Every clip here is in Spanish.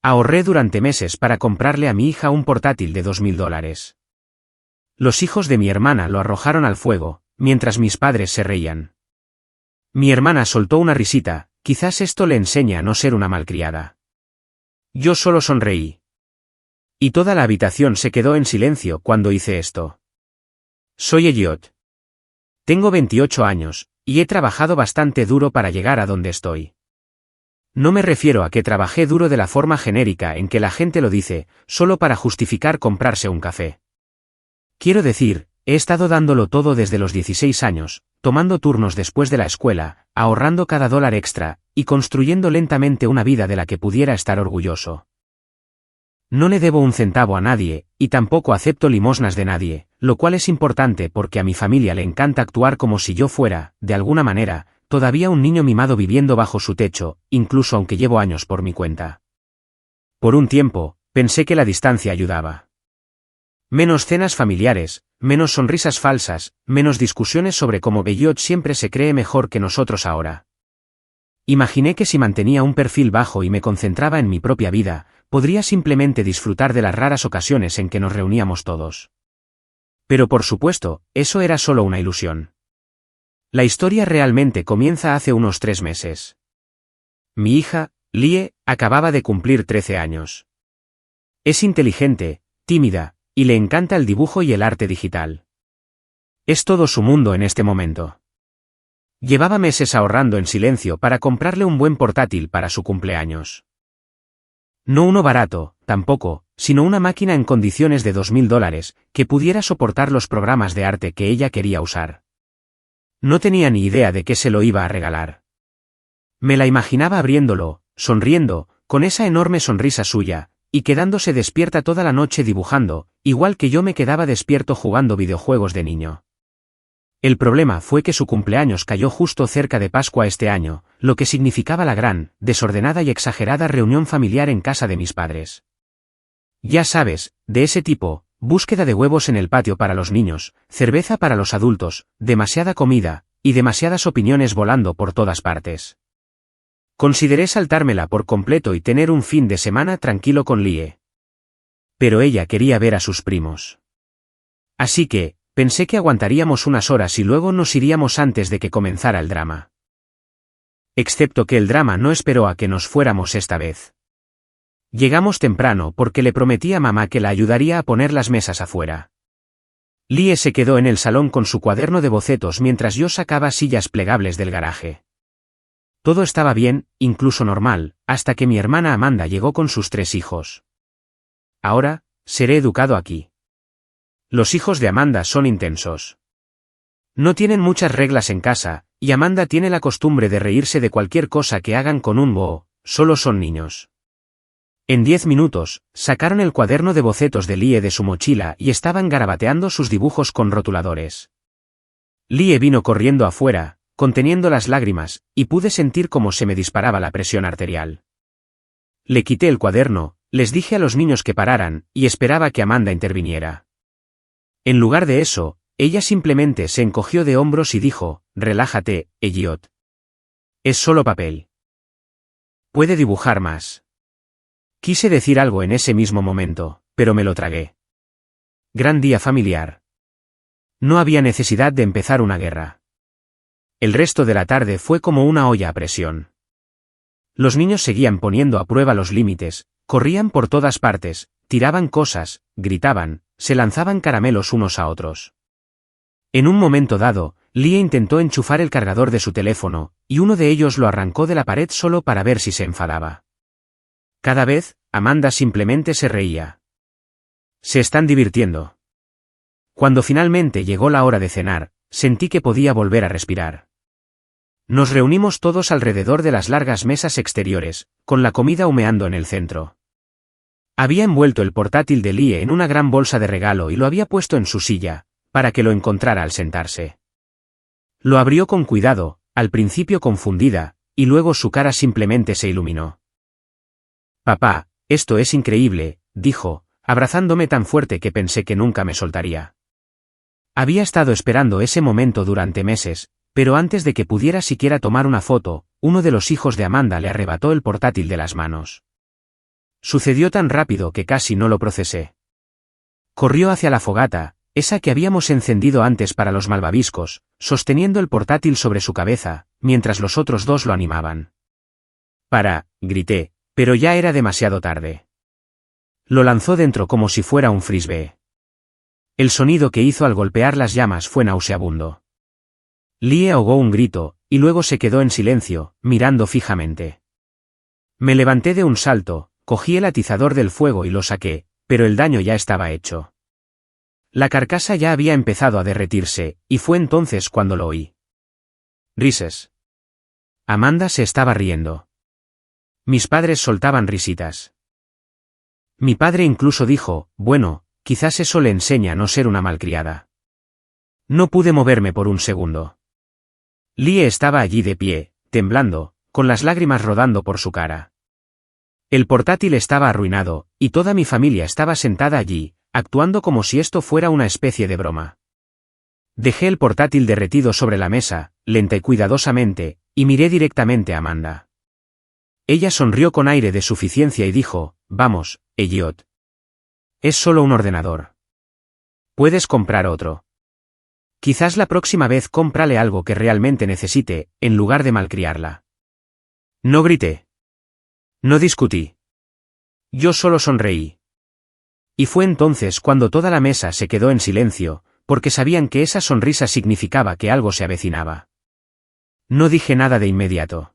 Ahorré durante meses para comprarle a mi hija un portátil de $2000. Los hijos de mi hermana lo arrojaron al fuego, mientras mis padres se reían. Mi hermana soltó una risita, quizás esto le enseñe a no ser una malcriada. Yo solo sonreí. Y toda la habitación se quedó en silencio cuando hice esto. Soy Elliot. Tengo 28 años, y he trabajado bastante duro para llegar a donde estoy. No me refiero a que trabajé duro de la forma genérica en que la gente lo dice, solo para justificar comprarse un café. Quiero decir, he estado dándolo todo desde los 16 años, tomando turnos después de la escuela, ahorrando cada dólar extra, y construyendo lentamente una vida de la que pudiera estar orgulloso. No le debo un centavo a nadie, y tampoco acepto limosnas de nadie, lo cual es importante porque a mi familia le encanta actuar como si yo fuera, de alguna manera, todavía un niño mimado viviendo bajo su techo, incluso aunque llevo años por mi cuenta. Por un tiempo, pensé que la distancia ayudaba. Menos cenas familiares, menos sonrisas falsas, menos discusiones sobre cómo Elliot siempre se cree mejor que nosotros ahora. Imaginé que si mantenía un perfil bajo y me concentraba en mi propia vida, podría simplemente disfrutar de las raras ocasiones en que nos reuníamos todos. Pero por supuesto, eso era solo una ilusión. La historia realmente comienza hace unos 3 meses. Mi hija, Lie, acababa de cumplir 13 años. Es inteligente, tímida, y le encanta el dibujo y el arte digital. Es todo su mundo en este momento. Llevaba meses ahorrando en silencio para comprarle un buen portátil para su cumpleaños. No uno barato, tampoco, sino una máquina en condiciones de $2000, que pudiera soportar los programas de arte que ella quería usar. No tenía ni idea de qué se lo iba a regalar. Me la imaginaba abriéndolo, sonriendo, con esa enorme sonrisa suya, y quedándose despierta toda la noche dibujando, igual que yo me quedaba despierto jugando videojuegos de niño. El problema fue que su cumpleaños cayó justo cerca de Pascua este año, lo que significaba la gran, desordenada y exagerada reunión familiar en casa de mis padres. Ya sabes, de ese tipo, búsqueda de huevos en el patio para los niños, cerveza para los adultos, demasiada comida, y demasiadas opiniones volando por todas partes. Consideré saltármela por completo y tener un fin de semana tranquilo con Lie. Pero ella quería ver a sus primos. Así que, pensé que aguantaríamos unas horas y luego nos iríamos antes de que comenzara el drama. Excepto que el drama no esperó a que nos fuéramos esta vez. Llegamos temprano porque le prometí a mamá que la ayudaría a poner las mesas afuera. Lie se quedó en el salón con su cuaderno de bocetos mientras yo sacaba sillas plegables del garaje. Todo estaba bien, incluso normal, hasta que mi hermana Amanda llegó con sus 3 hijos. Ahora, seré educado aquí. Los hijos de Amanda son intensos. No tienen muchas reglas en casa, y Amanda tiene la costumbre de reírse de cualquier cosa que hagan con un boo, solo son niños. En 10 minutos, sacaron el cuaderno de bocetos de Lie de su mochila y estaban garabateando sus dibujos con rotuladores. Lie vino corriendo afuera, conteniendo las lágrimas, y pude sentir cómo se me disparaba la presión arterial. Le quité el cuaderno, les dije a los niños que pararan, y esperaba que Amanda interviniera. En lugar de eso, ella simplemente se encogió de hombros y dijo, «Relájate, Elliot. Es solo papel. Puede dibujar más». Quise decir algo en ese mismo momento, pero me lo tragué. Gran día familiar. No había necesidad de empezar una guerra. El resto de la tarde fue como una olla a presión. Los niños seguían poniendo a prueba los límites, corrían por todas partes, tiraban cosas, gritaban, se lanzaban caramelos unos a otros. En un momento dado, Lie intentó enchufar el cargador de su teléfono, y uno de ellos lo arrancó de la pared solo para ver si se enfadaba. Cada vez, Amanda simplemente se reía. Se están divirtiendo. Cuando finalmente llegó la hora de cenar, sentí que podía volver a respirar. Nos reunimos todos alrededor de las largas mesas exteriores, con la comida humeando en el centro. Había envuelto el portátil de Lie en una gran bolsa de regalo y lo había puesto en su silla, para que lo encontrara al sentarse. Lo abrió con cuidado, al principio confundida, y luego su cara simplemente se iluminó. «Papá, esto es increíble», dijo, abrazándome tan fuerte que pensé que nunca me soltaría. Había estado esperando ese momento durante meses, pero antes de que pudiera siquiera tomar una foto, uno de los hijos de Amanda le arrebató el portátil de las manos. Sucedió tan rápido que casi no lo procesé. Corrió hacia la fogata, esa que habíamos encendido antes para los malvaviscos, sosteniendo el portátil sobre su cabeza, mientras los otros dos lo animaban. Grité, pero ya era demasiado tarde. Lo lanzó dentro como si fuera un frisbee. El sonido que hizo al golpear las llamas fue nauseabundo. Lie ahogó un grito, y luego se quedó en silencio, mirando fijamente. Me levanté de un salto, cogí el atizador del fuego y lo saqué, pero el daño ya estaba hecho. La carcasa ya había empezado a derretirse, y fue entonces cuando lo oí. Rises. Amanda se estaba riendo. Mis padres soltaban risitas. Mi padre incluso dijo, bueno, quizás eso le enseña a no ser una malcriada. No pude moverme por un segundo. Lie estaba allí de pie, temblando, con las lágrimas rodando por su cara. El portátil estaba arruinado, y toda mi familia estaba sentada allí, actuando como si esto fuera una especie de broma. Dejé el portátil derretido sobre la mesa, lenta y cuidadosamente, y miré directamente a Amanda. Ella sonrió con aire de suficiencia y dijo, vamos, Elliot. Es solo un ordenador. Puedes comprar otro. Quizás la próxima vez cómprale algo que realmente necesite, en lugar de malcriarla. No grité. No discutí. Yo solo sonreí. Y fue entonces cuando toda la mesa se quedó en silencio, porque sabían que esa sonrisa significaba que algo se avecinaba. No dije nada de inmediato.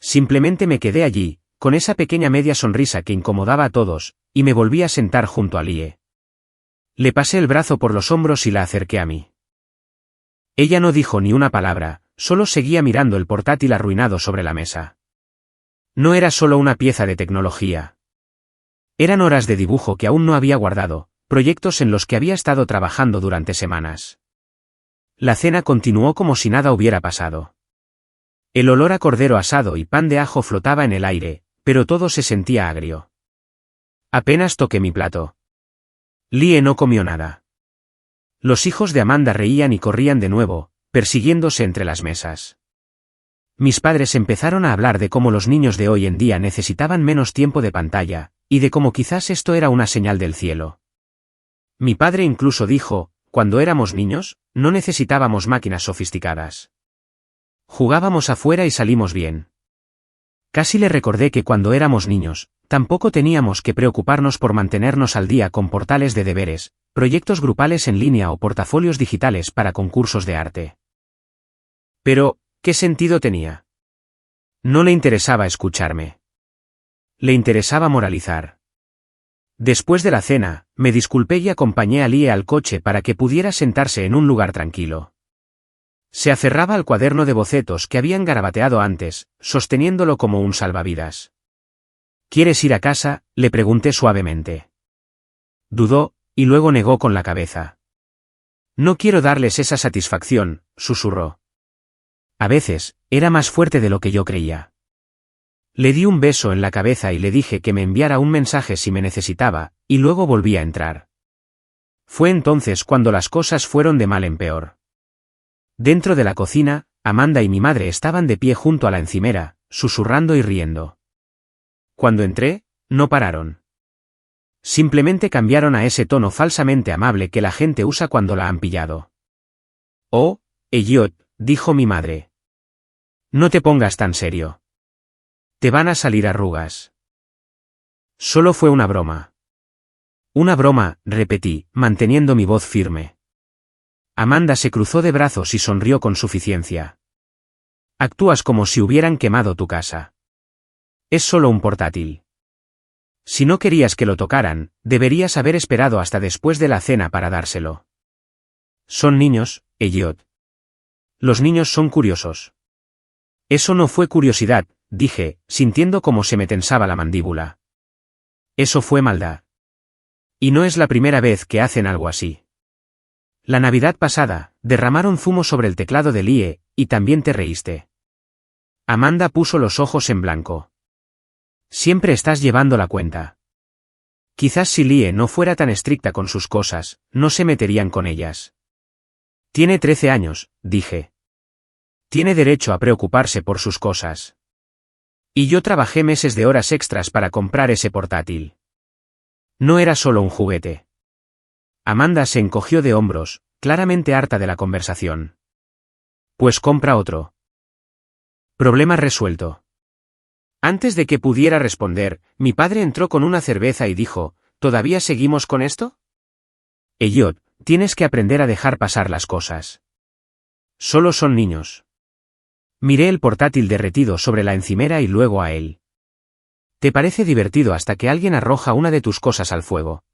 Simplemente me quedé allí, con esa pequeña media sonrisa que incomodaba a todos, y me volví a sentar junto a Lie. Le pasé el brazo por los hombros y la acerqué a mí. Ella no dijo ni una palabra, solo seguía mirando el portátil arruinado sobre la mesa. No era solo una pieza de tecnología. Eran horas de dibujo que aún no había guardado, proyectos en los que había estado trabajando durante semanas. La cena continuó como si nada hubiera pasado. El olor a cordero asado y pan de ajo flotaba en el aire, pero todo se sentía agrio. Apenas toqué mi plato. Lie no comió nada. Los hijos de Amanda reían y corrían de nuevo, persiguiéndose entre las mesas. Mis padres empezaron a hablar de cómo los niños de hoy en día necesitaban menos tiempo de pantalla, y de cómo quizás esto era una señal del cielo. Mi padre incluso dijo, cuando éramos niños, no necesitábamos máquinas sofisticadas. Jugábamos afuera y salimos bien. Casi le recordé que cuando éramos niños, tampoco teníamos que preocuparnos por mantenernos al día con portales de deberes, proyectos grupales en línea o portafolios digitales para concursos de arte. Pero, ¿qué sentido tenía? No le interesaba escucharme. Le interesaba moralizar. Después de la cena, me disculpé y acompañé a Lie al coche para que pudiera sentarse en un lugar tranquilo. Se aferraba al cuaderno de bocetos que habían garabateado antes, sosteniéndolo como un salvavidas. ¿Quieres ir a casa?, le pregunté suavemente. Dudó, y luego negó con la cabeza. No quiero darles esa satisfacción, susurró. A veces, era más fuerte de lo que yo creía. Le di un beso en la cabeza y le dije que me enviara un mensaje si me necesitaba, y luego volví a entrar. Fue entonces cuando las cosas fueron de mal en peor. Dentro de la cocina, Amanda y mi madre estaban de pie junto a la encimera, susurrando y riendo. Cuando entré, no pararon. Simplemente cambiaron a ese tono falsamente amable que la gente usa cuando la han pillado. Oh, Elliot, dijo mi madre. No te pongas tan serio. Te van a salir arrugas. Solo fue una broma. Una broma, repetí, manteniendo mi voz firme. Amanda se cruzó de brazos y sonrió con suficiencia. Actúas como si hubieran quemado tu casa. Es solo un portátil. Si no querías que lo tocaran, deberías haber esperado hasta después de la cena para dárselo. Son niños, Elliot. Los niños son curiosos. Eso no fue curiosidad, dije, sintiendo cómo se me tensaba la mandíbula. Eso fue maldad. Y no es la primera vez que hacen algo así. La Navidad pasada, derramaron zumo sobre el teclado de Lie, y también te reíste. Amanda puso los ojos en blanco. Siempre estás llevando la cuenta. Quizás si Lie no fuera tan estricta con sus cosas, no se meterían con ellas. Tiene 13 años, dije. Tiene derecho a preocuparse por sus cosas. Y yo trabajé meses de horas extras para comprar ese portátil. No era solo un juguete. Amanda se encogió de hombros, claramente harta de la conversación. Pues compra otro. Problema resuelto. Antes de que pudiera responder, mi padre entró con una cerveza y dijo, ¿todavía seguimos con esto? Elliot, tienes que aprender a dejar pasar las cosas. Solo son niños. Miré el portátil derretido sobre la encimera y luego a él. ¿Te parece divertido hasta que alguien arroja una de tus cosas al fuego?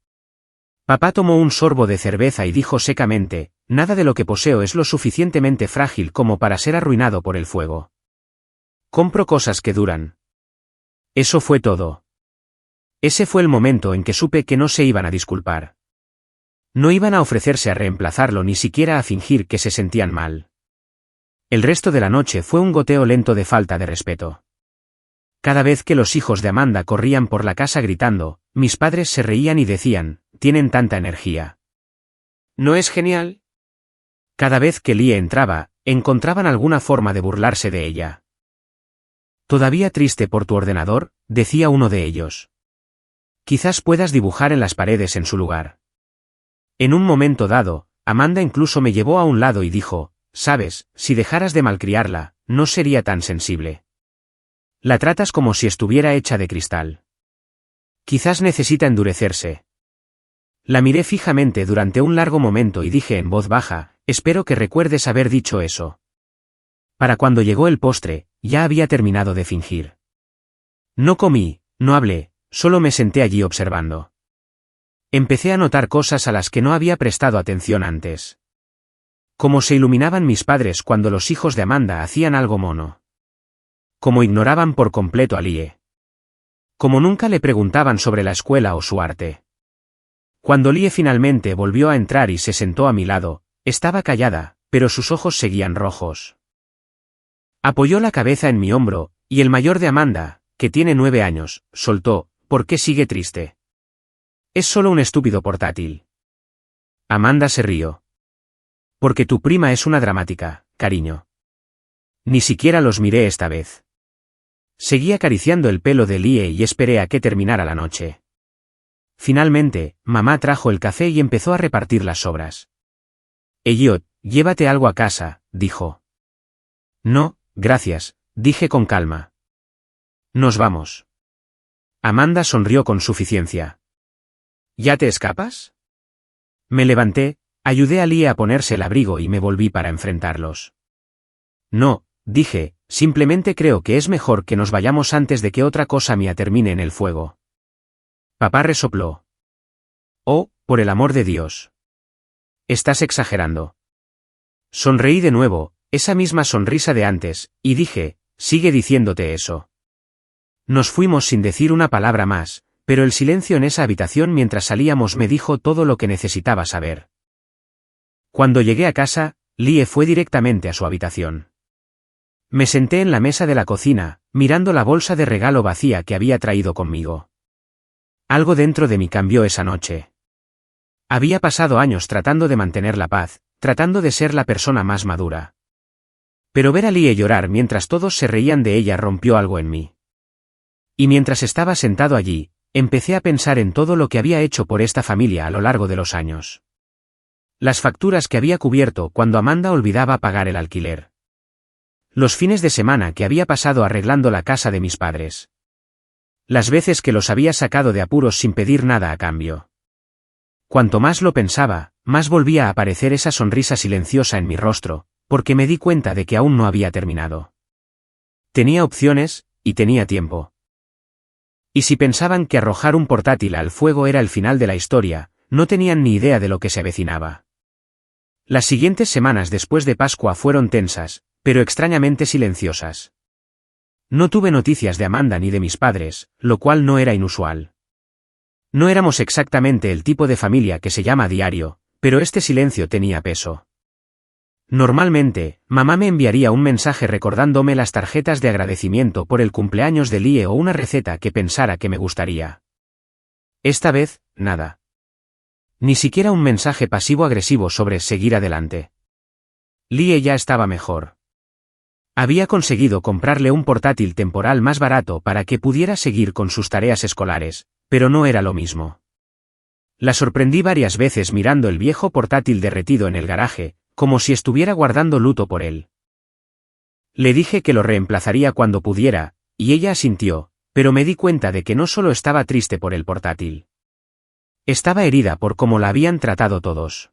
Papá tomó un sorbo de cerveza y dijo secamente, nada de lo que poseo es lo suficientemente frágil como para ser arruinado por el fuego. Compro cosas que duran. Eso fue todo. Ese fue el momento en que supe que no se iban a disculpar. No iban a ofrecerse a reemplazarlo ni siquiera a fingir que se sentían mal. El resto de la noche fue un goteo lento de falta de respeto. Cada vez que los hijos de Amanda corrían por la casa gritando, mis padres se reían y decían, tienen tanta energía. ¿No es genial? Cada vez que Lee entraba, encontraban alguna forma de burlarse de ella. ¿Todavía triste por tu ordenador?, decía uno de ellos. Quizás puedas dibujar en las paredes en su lugar. En un momento dado, Amanda incluso me llevó a un lado y dijo, sabes, si dejaras de malcriarla, no sería tan sensible. La tratas como si estuviera hecha de cristal. Quizás necesita endurecerse. La miré fijamente durante un largo momento y dije en voz baja, espero que recuerdes haber dicho eso. Para cuando llegó el postre, ya había terminado de fingir. No comí, no hablé, solo me senté allí observando. Empecé a notar cosas a las que no había prestado atención antes. Cómo se iluminaban mis padres cuando los hijos de Amanda hacían algo mono. Cómo ignoraban por completo a Lie. Cómo nunca le preguntaban sobre la escuela o su arte. Cuando Lie finalmente volvió a entrar y se sentó a mi lado, estaba callada, pero sus ojos seguían rojos. Apoyó la cabeza en mi hombro, y el mayor de Amanda, que tiene 9 años, soltó, ¿por qué sigue triste? Es solo un estúpido portátil. Amanda se rió. Porque tu prima es una dramática, cariño. Ni siquiera los miré esta vez. Seguí acariciando el pelo de Lie y esperé a que terminara la noche. Finalmente, mamá trajo el café y empezó a repartir las sobras. Elliot, llévate algo a casa, dijo. No, gracias, dije con calma. Nos vamos. Amanda sonrió con suficiencia. ¿Ya te escapas? Me levanté, ayudé a Lie a ponerse el abrigo y me volví para enfrentarlos. No, dije, simplemente creo que es mejor que nos vayamos antes de que otra cosa mía termine en el fuego. Papá resopló. Oh, por el amor de Dios. Estás exagerando. Sonreí de nuevo, esa misma sonrisa de antes, y dije, sigue diciéndote eso. Nos fuimos sin decir una palabra más, pero el silencio en esa habitación mientras salíamos me dijo todo lo que necesitaba saber. Cuando llegué a casa, Lie fue directamente a su habitación. Me senté en la mesa de la cocina, mirando la bolsa de regalo vacía que había traído conmigo. Algo dentro de mí cambió esa noche. Había pasado años tratando de mantener la paz, tratando de ser la persona más madura. Pero ver a Lie llorar mientras todos se reían de ella rompió algo en mí. Y mientras estaba sentado allí, empecé a pensar en todo lo que había hecho por esta familia a lo largo de los años. Las facturas que había cubierto cuando Amanda olvidaba pagar el alquiler. Los fines de semana que había pasado arreglando la casa de mis padres. Las veces que los había sacado de apuros sin pedir nada a cambio. Cuanto más lo pensaba, más volvía a aparecer esa sonrisa silenciosa en mi rostro, porque me di cuenta de que aún no había terminado. Tenía opciones, y tenía tiempo. Y si pensaban que arrojar un portátil al fuego era el final de la historia, no tenían ni idea de lo que se avecinaba. Las siguientes semanas después de Pascua fueron tensas, pero extrañamente silenciosas. No tuve noticias de Amanda ni de mis padres, lo cual no era inusual. No éramos exactamente el tipo de familia que se llama a diario, pero este silencio tenía peso. Normalmente, mamá me enviaría un mensaje recordándome las tarjetas de agradecimiento por el cumpleaños de Lie o una receta que pensara que me gustaría. Esta vez, nada. Ni siquiera un mensaje pasivo-agresivo sobre seguir adelante. Lie ya estaba mejor. Había conseguido comprarle un portátil temporal más barato para que pudiera seguir con sus tareas escolares, pero no era lo mismo. La sorprendí varias veces mirando el viejo portátil derretido en el garaje, como si estuviera guardando luto por él. Le dije que lo reemplazaría cuando pudiera, y ella asintió, pero me di cuenta de que no solo estaba triste por el portátil. Estaba herida por cómo la habían tratado todos.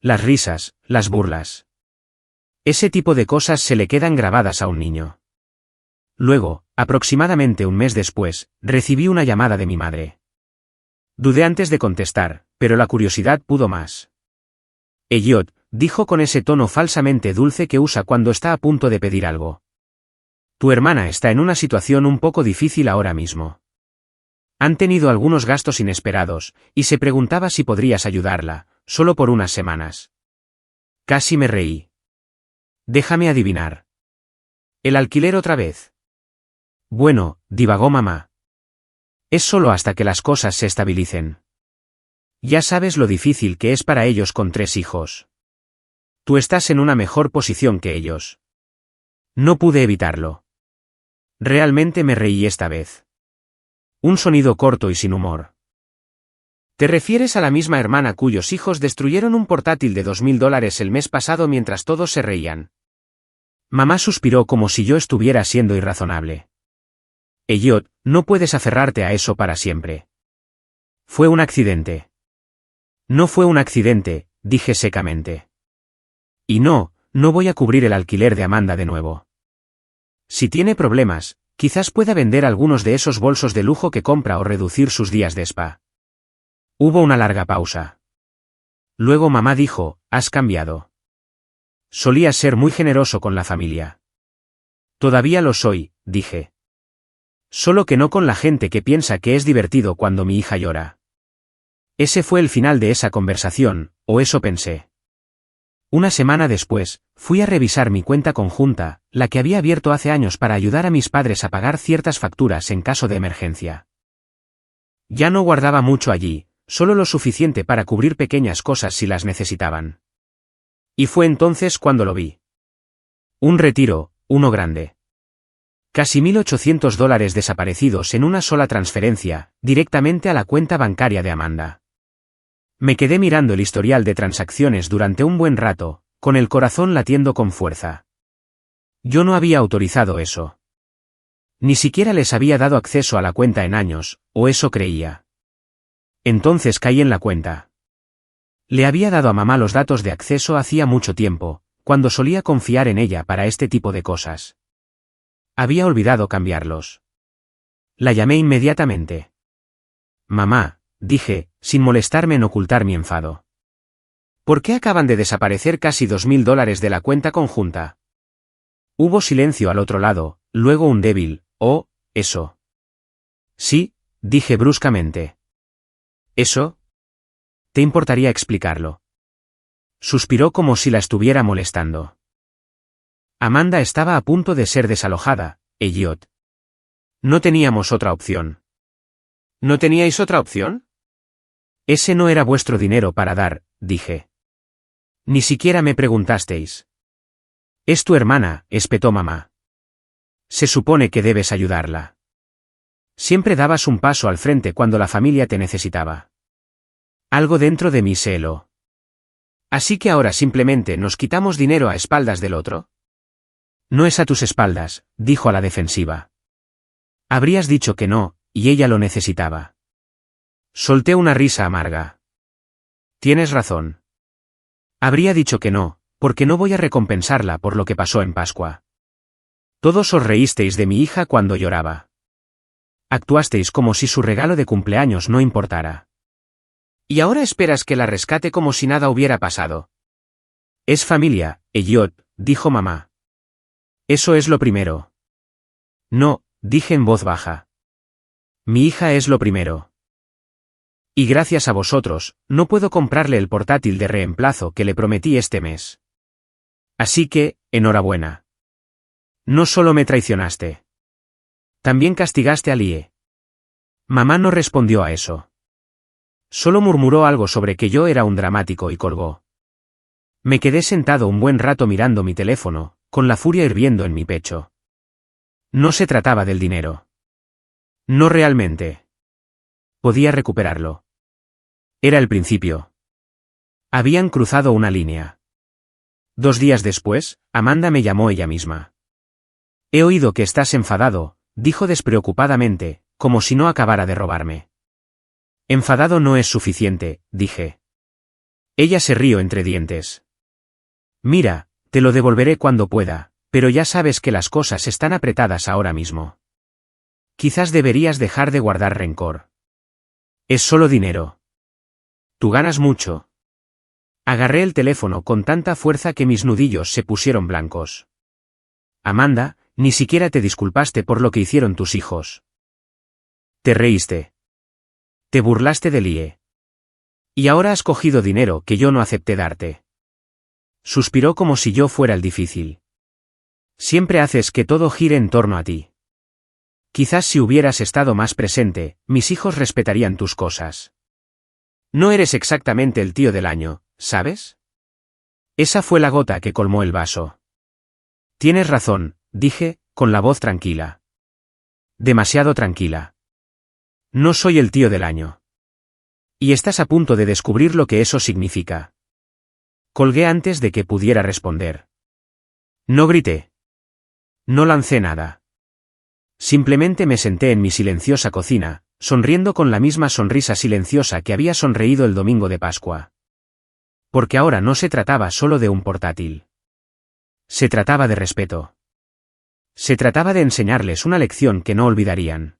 Las risas, las burlas. Ese tipo de cosas se le quedan grabadas a un niño. Luego, aproximadamente un mes después, recibí una llamada de mi madre. Dudé antes de contestar, pero la curiosidad pudo más. Elliot, dijo con ese tono falsamente dulce que usa cuando está a punto de pedir algo. Tu hermana está en una situación un poco difícil ahora mismo. Han tenido algunos gastos inesperados, y se preguntaba si podrías ayudarla, solo por unas semanas. Casi me reí. Déjame adivinar. ¿El alquiler otra vez? Bueno, divagó mamá. Es solo hasta que las cosas se estabilicen. Ya sabes lo difícil que es para ellos con 3 hijos. Tú estás en una mejor posición que ellos. No pude evitarlo. Realmente me reí esta vez. Un sonido corto y sin humor. ¿Te refieres a la misma hermana cuyos hijos destruyeron un portátil de $2000 el mes pasado mientras todos se reían? Mamá suspiró como si yo estuviera siendo irrazonable. Elliot, no puedes aferrarte a eso para siempre. Fue un accidente. No fue un accidente, dije secamente. Y no voy a cubrir el alquiler de Amanda de nuevo. Si tiene problemas, quizás pueda vender algunos de esos bolsos de lujo que compra o reducir sus días de spa. Hubo una larga pausa. Luego mamá dijo, has cambiado. Solías ser muy generoso con la familia. Todavía lo soy, dije. Solo que no con la gente que piensa que es divertido cuando mi hija llora. Ese fue el final de esa conversación, o eso pensé. Una semana después, fui a revisar mi cuenta conjunta, la que había abierto hace años para ayudar a mis padres a pagar ciertas facturas en caso de emergencia. Ya no guardaba mucho allí, solo lo suficiente para cubrir pequeñas cosas si las necesitaban. Y fue entonces cuando lo vi. Un retiro, uno grande. Casi $1800 desaparecidos en una sola transferencia, directamente a la cuenta bancaria de Amanda. Me quedé mirando el historial de transacciones durante un buen rato, con el corazón latiendo con fuerza. Yo no había autorizado eso. Ni siquiera les había dado acceso a la cuenta en años, o eso creía. Entonces caí en la cuenta. Le había dado a mamá los datos de acceso hacía mucho tiempo, cuando solía confiar en ella para este tipo de cosas. Había olvidado cambiarlos. La llamé inmediatamente. Mamá, dije, sin molestarme en ocultar mi enfado. ¿Por qué acaban de desaparecer casi $2000 de la cuenta conjunta? Hubo silencio al otro lado, luego un débil, oh, eso. Sí, dije bruscamente. ¿Eso? ¿Te importaría explicarlo? Suspiró como si la estuviera molestando. Amanda estaba a punto de ser desalojada, Elliot. No teníamos otra opción. ¿No teníais otra opción? Ese no era vuestro dinero para dar, dije. Ni siquiera me preguntasteis. Es tu hermana, espetó mamá. Se supone que debes ayudarla. Siempre dabas un paso al frente cuando la familia te necesitaba. Algo dentro de mí se heló. ¿Así que ahora simplemente nos quitamos dinero a espaldas del otro? No es a tus espaldas, dijo a la defensiva. Habrías dicho que no, y ella lo necesitaba. Solté una risa amarga. Tienes razón. Habría dicho que no, porque no voy a recompensarla por lo que pasó en Pascua. Todos os reísteis de mi hija cuando lloraba. Actuasteis como si su regalo de cumpleaños no importara. ¿Y ahora esperas que la rescate como si nada hubiera pasado? Es familia, Elliot, dijo mamá. Eso es lo primero. No, dije en voz baja. Mi hija es lo primero. Y gracias a vosotros, no puedo comprarle el portátil de reemplazo que le prometí este mes. Así que, enhorabuena. No solo me traicionaste. También castigaste a Lie. Mamá no respondió a eso. Solo murmuró algo sobre que yo era un dramático y colgó. Me quedé sentado un buen rato mirando mi teléfono, con la furia hirviendo en mi pecho. No se trataba del dinero. No realmente. Podía recuperarlo. Era el principio. Habían cruzado una línea. 2 días después, Amanda me llamó ella misma. He oído que estás enfadado, dijo despreocupadamente, como si no acabara de robarme. Enfadado no es suficiente, dije. Ella se rió entre dientes. Mira, te lo devolveré cuando pueda, pero ya sabes que las cosas están apretadas ahora mismo. Quizás deberías dejar de guardar rencor. Es solo dinero. Tú ganas mucho. Agarré el teléfono con tanta fuerza que mis nudillos se pusieron blancos. Amanda, ni siquiera te disculpaste por lo que hicieron tus hijos. Te reíste. Te burlaste de Lie. Y ahora has cogido dinero que yo no acepté darte. Suspiró como si yo fuera el difícil. Siempre haces que todo gire en torno a ti. Quizás si hubieras estado más presente, mis hijos respetarían tus cosas. No eres exactamente el tío del año, ¿sabes? Esa fue la gota que colmó el vaso. Tienes razón, dije, con la voz tranquila. Demasiado tranquila. No soy el tío del año. Y estás a punto de descubrir lo que eso significa. Colgué antes de que pudiera responder. No grité. No lancé nada. Simplemente me senté en mi silenciosa cocina, sonriendo con la misma sonrisa silenciosa que había sonreído el domingo de Pascua. Porque ahora no se trataba solo de un portátil. Se trataba de respeto. Se trataba de enseñarles una lección que no olvidarían.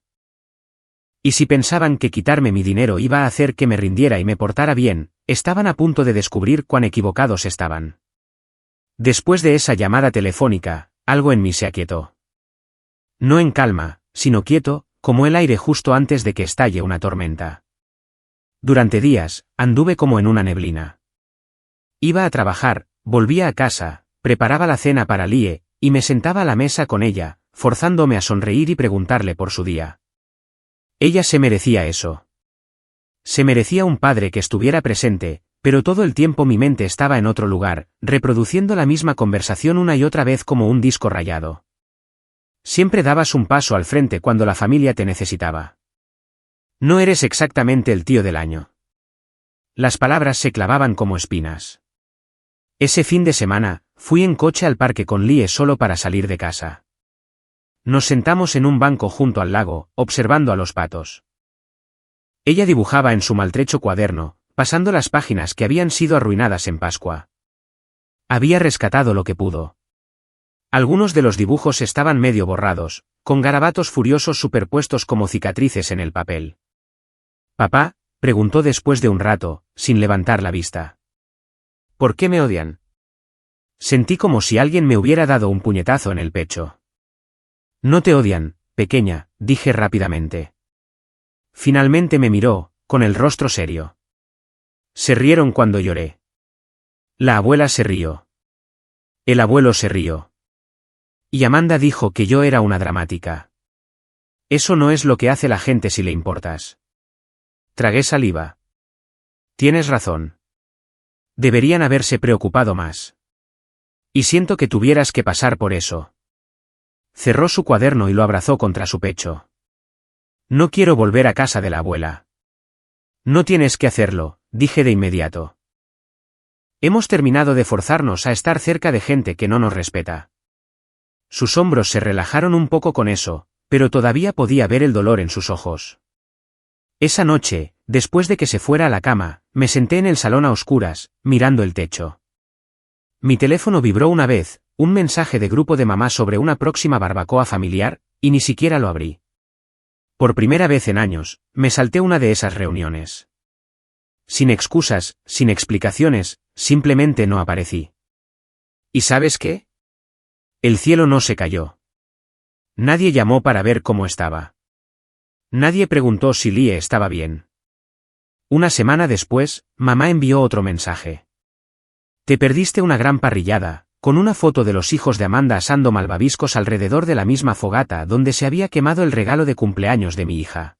Y si pensaban que quitarme mi dinero iba a hacer que me rindiera y me portara bien, estaban a punto de descubrir cuán equivocados estaban. Después de esa llamada telefónica, algo en mí se aquietó. No en calma, sino quieto, como el aire justo antes de que estalle una tormenta. Durante días, anduve como en una neblina. Iba a trabajar, volvía a casa, preparaba la cena para Lie, y me sentaba a la mesa con ella, forzándome a sonreír y preguntarle por su día. Ella se merecía eso. Se merecía un padre que estuviera presente, pero todo el tiempo mi mente estaba en otro lugar, reproduciendo la misma conversación una y otra vez como un disco rayado. Siempre dabas un paso al frente cuando la familia te necesitaba. No eres exactamente el tío del año. Las palabras se clavaban como espinas. Ese fin de semana, fui en coche al parque con Lie solo para salir de casa. Nos sentamos en un banco junto al lago, observando a los patos. Ella dibujaba en su maltrecho cuaderno, pasando las páginas que habían sido arruinadas en Pascua. Había rescatado lo que pudo. Algunos de los dibujos estaban medio borrados, con garabatos furiosos superpuestos como cicatrices en el papel. «Papá», preguntó después de un rato, sin levantar la vista. «¿Por qué me odian?» Sentí como si alguien me hubiera dado un puñetazo en el pecho. «No te odian, pequeña», dije rápidamente. Finalmente me miró, con el rostro serio. Se rieron cuando lloré. La abuela se rió. El abuelo se rió. Y Amanda dijo que yo era una dramática. Eso no es lo que hace la gente si le importas. Tragué saliva. Tienes razón. Deberían haberse preocupado más. Y siento que tuvieras que pasar por eso. Cerró su cuaderno y lo abrazó contra su pecho. No quiero volver a casa de la abuela. No tienes que hacerlo, dije de inmediato. Hemos terminado de forzarnos a estar cerca de gente que no nos respeta. Sus hombros se relajaron un poco con eso, pero todavía podía ver el dolor en sus ojos. Esa noche, después de que se fuera a la cama, me senté en el salón a oscuras, mirando el techo. Mi teléfono vibró una vez, un mensaje de grupo de mamá sobre una próxima barbacoa familiar, y ni siquiera lo abrí. Por primera vez en años, me salté una de esas reuniones. Sin excusas, sin explicaciones, simplemente no aparecí. ¿Y sabes qué? El cielo no se cayó. Nadie llamó para ver cómo estaba. Nadie preguntó si Lie estaba bien. Una semana después, mamá envió otro mensaje. Te perdiste una gran parrillada, con una foto de los hijos de Amanda asando malvaviscos alrededor de la misma fogata donde se había quemado el regalo de cumpleaños de mi hija.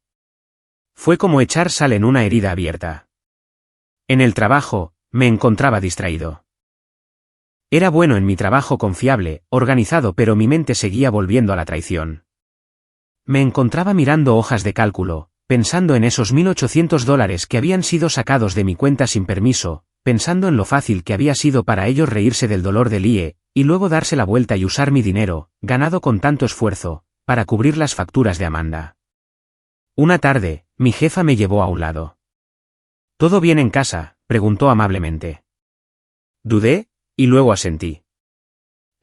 Fue como echar sal en una herida abierta. En el trabajo, me encontraba distraído. Era bueno en mi trabajo, confiable, organizado, pero mi mente seguía volviendo a la traición. Me encontraba mirando hojas de cálculo, pensando en esos $1.800 que habían sido sacados de mi cuenta sin permiso, pensando en lo fácil que había sido para ellos reírse del dolor de Lie, y luego darse la vuelta y usar mi dinero, ganado con tanto esfuerzo, para cubrir las facturas de Amanda. Una tarde, mi jefa me llevó a un lado. ¿Todo bien en casa?, preguntó amablemente. Dudé, y luego asentí.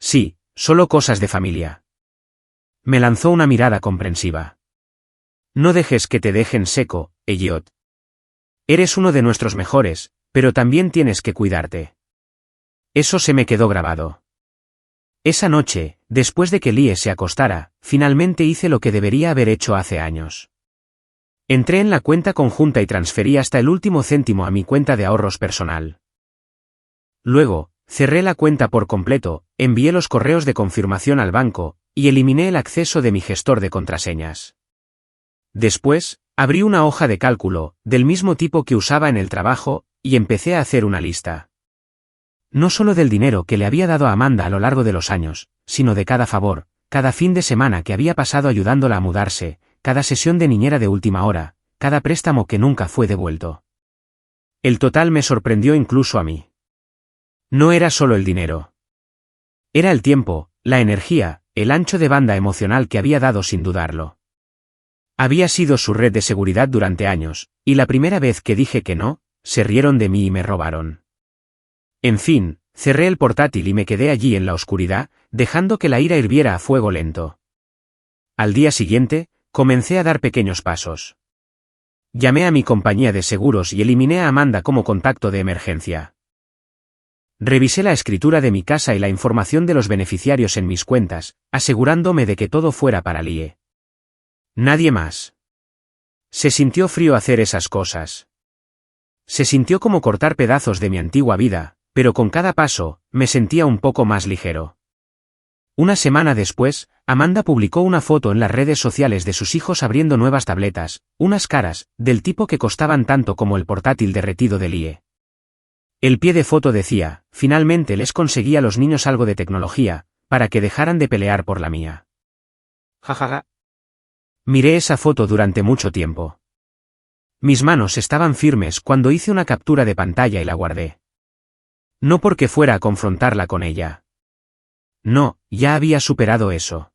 Sí, solo cosas de familia. Me lanzó una mirada comprensiva. No dejes que te dejen seco, Elliot. Eres uno de nuestros mejores, pero también tienes que cuidarte. Eso se me quedó grabado. Esa noche, después de que Lie se acostara, finalmente hice lo que debería haber hecho hace años. Entré en la cuenta conjunta y transferí hasta el último céntimo a mi cuenta de ahorros personal. Luego, cerré la cuenta por completo, envié los correos de confirmación al banco, y eliminé el acceso de mi gestor de contraseñas. Después, abrí una hoja de cálculo, del mismo tipo que usaba en el trabajo, y empecé a hacer una lista. No solo del dinero que le había dado a Amanda a lo largo de los años, sino de cada favor, cada fin de semana que había pasado ayudándola a mudarse, cada sesión de niñera de última hora, cada préstamo que nunca fue devuelto. El total me sorprendió incluso a mí. No era solo el dinero. Era el tiempo, la energía, el ancho de banda emocional que había dado sin dudarlo. Había sido su red de seguridad durante años, y la primera vez que dije que no, se rieron de mí y me robaron. En fin, cerré el portátil y me quedé allí en la oscuridad, dejando que la ira hirviera a fuego lento. Al día siguiente, comencé a dar pequeños pasos. Llamé a mi compañía de seguros y eliminé a Amanda como contacto de emergencia. Revisé la escritura de mi casa y la información de los beneficiarios en mis cuentas, asegurándome de que todo fuera para Lie. Nadie más. Se sintió frío hacer esas cosas. Se sintió como cortar pedazos de mi antigua vida, pero con cada paso, me sentía un poco más ligero. Una semana después, Amanda publicó una foto en las redes sociales de sus hijos abriendo nuevas tabletas, unas caras, del tipo que costaban tanto como el portátil derretido de Lie. El pie de foto decía, finalmente les conseguí a los niños algo de tecnología, para que dejaran de pelear por la mía. Jajaja. Miré esa foto durante mucho tiempo. Mis manos estaban firmes cuando hice una captura de pantalla y la guardé. No porque fuera a confrontarla con ella. No, ya había superado eso.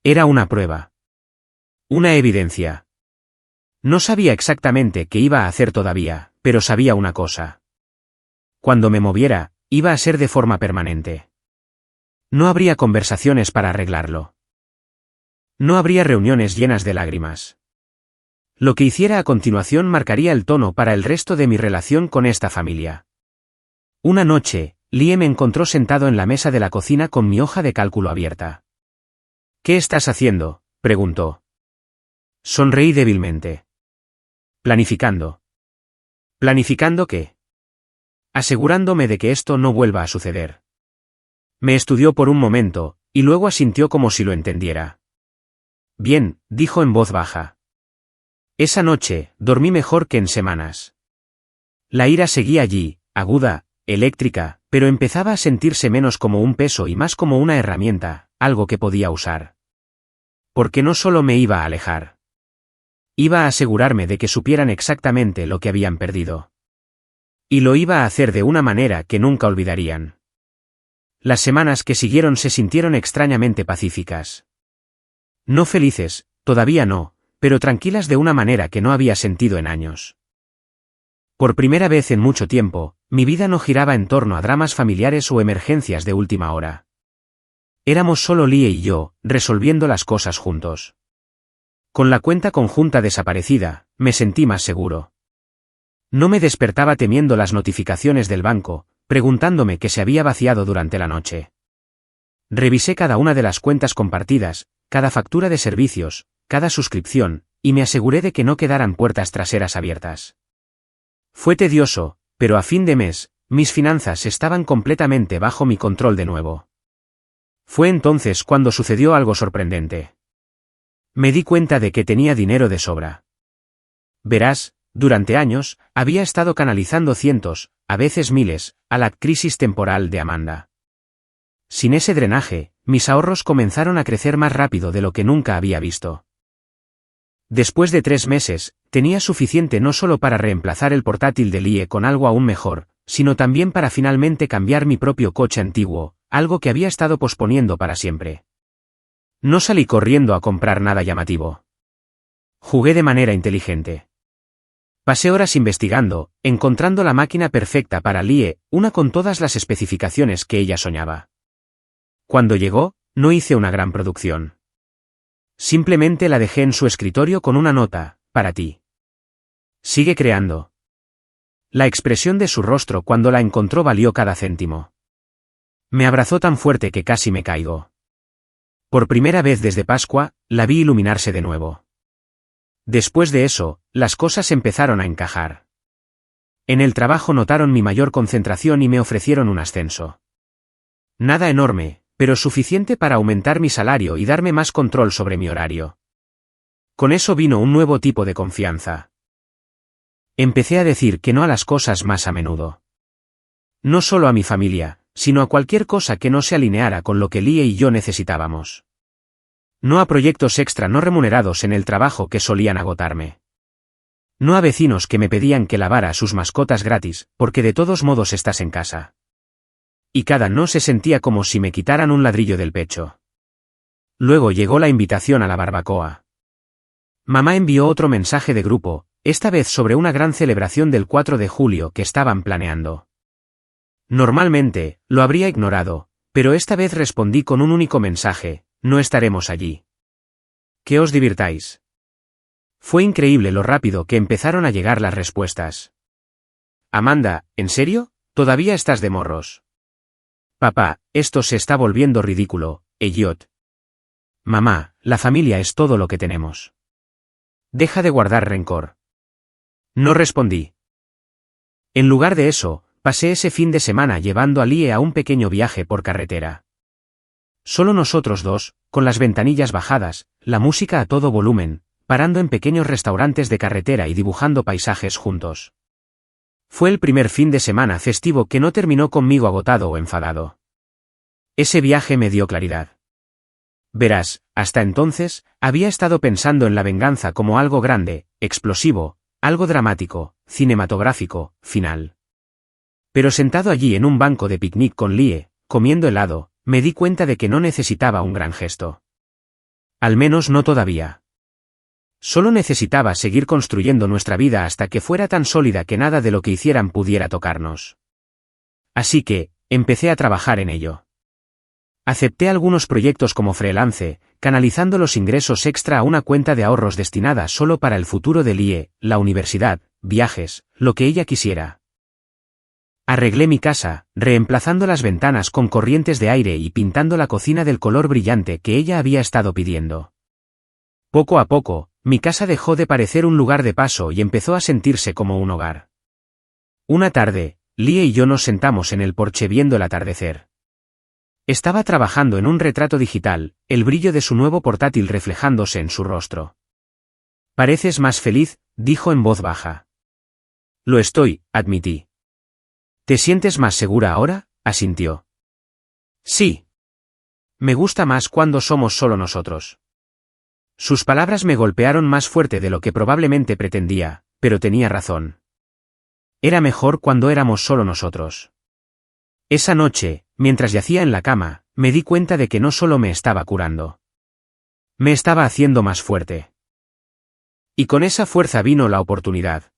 Era una prueba. Una evidencia. No sabía exactamente qué iba a hacer todavía, pero sabía una cosa. Cuando me moviera, iba a ser de forma permanente. No habría conversaciones para arreglarlo. No habría reuniones llenas de lágrimas. Lo que hiciera a continuación marcaría el tono para el resto de mi relación con esta familia. Una noche, Lie me encontró sentado en la mesa de la cocina con mi hoja de cálculo abierta. ¿Qué estás haciendo?, preguntó. Sonreí débilmente. Planificando. ¿Planificando qué? Asegurándome de que esto no vuelva a suceder. Me estudió por un momento, y luego asintió como si lo entendiera. Bien, dijo en voz baja. Esa noche, dormí mejor que en semanas. La ira seguía allí, aguda, eléctrica, pero empezaba a sentirse menos como un peso y más como una herramienta, algo que podía usar. Porque no solo me iba a alejar. Iba a asegurarme de que supieran exactamente lo que habían perdido. Y lo iba a hacer de una manera que nunca olvidarían. Las semanas que siguieron se sintieron extrañamente pacíficas. No felices, todavía no, pero tranquilas de una manera que no había sentido en años. Por primera vez en mucho tiempo, mi vida no giraba en torno a dramas familiares o emergencias de última hora. Éramos solo Lie y yo, resolviendo las cosas juntos. Con la cuenta conjunta desaparecida, me sentí más seguro. No me despertaba temiendo las notificaciones del banco, preguntándome qué se había vaciado durante la noche. Revisé cada una de las cuentas compartidas, cada factura de servicios, cada suscripción, y me aseguré de que no quedaran puertas traseras abiertas. Fue tedioso, pero a fin de mes, mis finanzas estaban completamente bajo mi control de nuevo. Fue entonces cuando sucedió algo sorprendente. Me di cuenta de que tenía dinero de sobra. Verás, durante años, había estado canalizando cientos, a veces miles, a la crisis temporal de Amanda. Sin ese drenaje, mis ahorros comenzaron a crecer más rápido de lo que nunca había visto. Después de 3 meses, tenía suficiente no solo para reemplazar el portátil de Lie con algo aún mejor, sino también para finalmente cambiar mi propio coche antiguo, algo que había estado posponiendo para siempre. No salí corriendo a comprar nada llamativo. Jugué de manera inteligente. Pasé horas investigando, encontrando la máquina perfecta para Lie, una con todas las especificaciones que ella soñaba. Cuando llegó, no hice una gran producción. Simplemente la dejé en su escritorio con una nota, para ti. Sigue creando. La expresión de su rostro cuando la encontró valió cada céntimo. Me abrazó tan fuerte que casi me caigo. Por primera vez desde Pascua, la vi iluminarse de nuevo. Después de eso, las cosas empezaron a encajar. En el trabajo notaron mi mayor concentración y me ofrecieron un ascenso. Nada enorme, pero suficiente para aumentar mi salario y darme más control sobre mi horario. Con eso vino un nuevo tipo de confianza. Empecé a decir que no a las cosas más a menudo. No solo a mi familia, sino a cualquier cosa que no se alineara con lo que Lie y yo necesitábamos. No a proyectos extra no remunerados en el trabajo que solían agotarme. No a vecinos que me pedían que lavara a sus mascotas gratis, porque de todos modos estás en casa. Y cada no se sentía como si me quitaran un ladrillo del pecho. Luego llegó la invitación a la barbacoa. Mamá envió otro mensaje de grupo, esta vez sobre una gran celebración del 4 de julio que estaban planeando. Normalmente, lo habría ignorado, pero esta vez respondí con un único mensaje: no estaremos allí. Que os divirtáis. Fue increíble lo rápido que empezaron a llegar las respuestas. Amanda, ¿en serio? ¿Todavía estás de morros? Papá, esto se está volviendo ridículo, Elliot. Mamá, la familia es todo lo que tenemos. Deja de guardar rencor. No respondí. En lugar de eso, pasé ese fin de semana llevando a Lie a un pequeño viaje por carretera. Solo nosotros dos, con las ventanillas bajadas, la música a todo volumen, parando en pequeños restaurantes de carretera y dibujando paisajes juntos. Fue el primer fin de semana festivo que no terminó conmigo agotado o enfadado. Ese viaje me dio claridad. Verás, hasta entonces, había estado pensando en la venganza como algo grande, explosivo, algo dramático, cinematográfico, final. Pero sentado allí en un banco de picnic con Lie, comiendo helado, me di cuenta de que no necesitaba un gran gesto. Al menos no todavía. Solo necesitaba seguir construyendo nuestra vida hasta que fuera tan sólida que nada de lo que hicieran pudiera tocarnos. Así que, empecé a trabajar en ello. Acepté algunos proyectos como freelance, canalizando los ingresos extra a una cuenta de ahorros destinada solo para el futuro de Lie, la universidad, viajes, lo que ella quisiera. Arreglé mi casa, reemplazando las ventanas con corrientes de aire y pintando la cocina del color brillante que ella había estado pidiendo. Poco a poco, mi casa dejó de parecer un lugar de paso y empezó a sentirse como un hogar. Una tarde, Lie y yo nos sentamos en el porche viendo el atardecer. Estaba trabajando en un retrato digital, el brillo de su nuevo portátil reflejándose en su rostro. Pareces más feliz, dijo en voz baja. Lo estoy, admití. ¿Te sientes más segura ahora?, asintió. Sí. Me gusta más cuando somos solo nosotros. Sus palabras me golpearon más fuerte de lo que probablemente pretendía, pero tenía razón. Era mejor cuando éramos solo nosotros. Esa noche, mientras yacía en la cama, me di cuenta de que no solo me estaba curando. Me estaba haciendo más fuerte. Y con esa fuerza vino la oportunidad.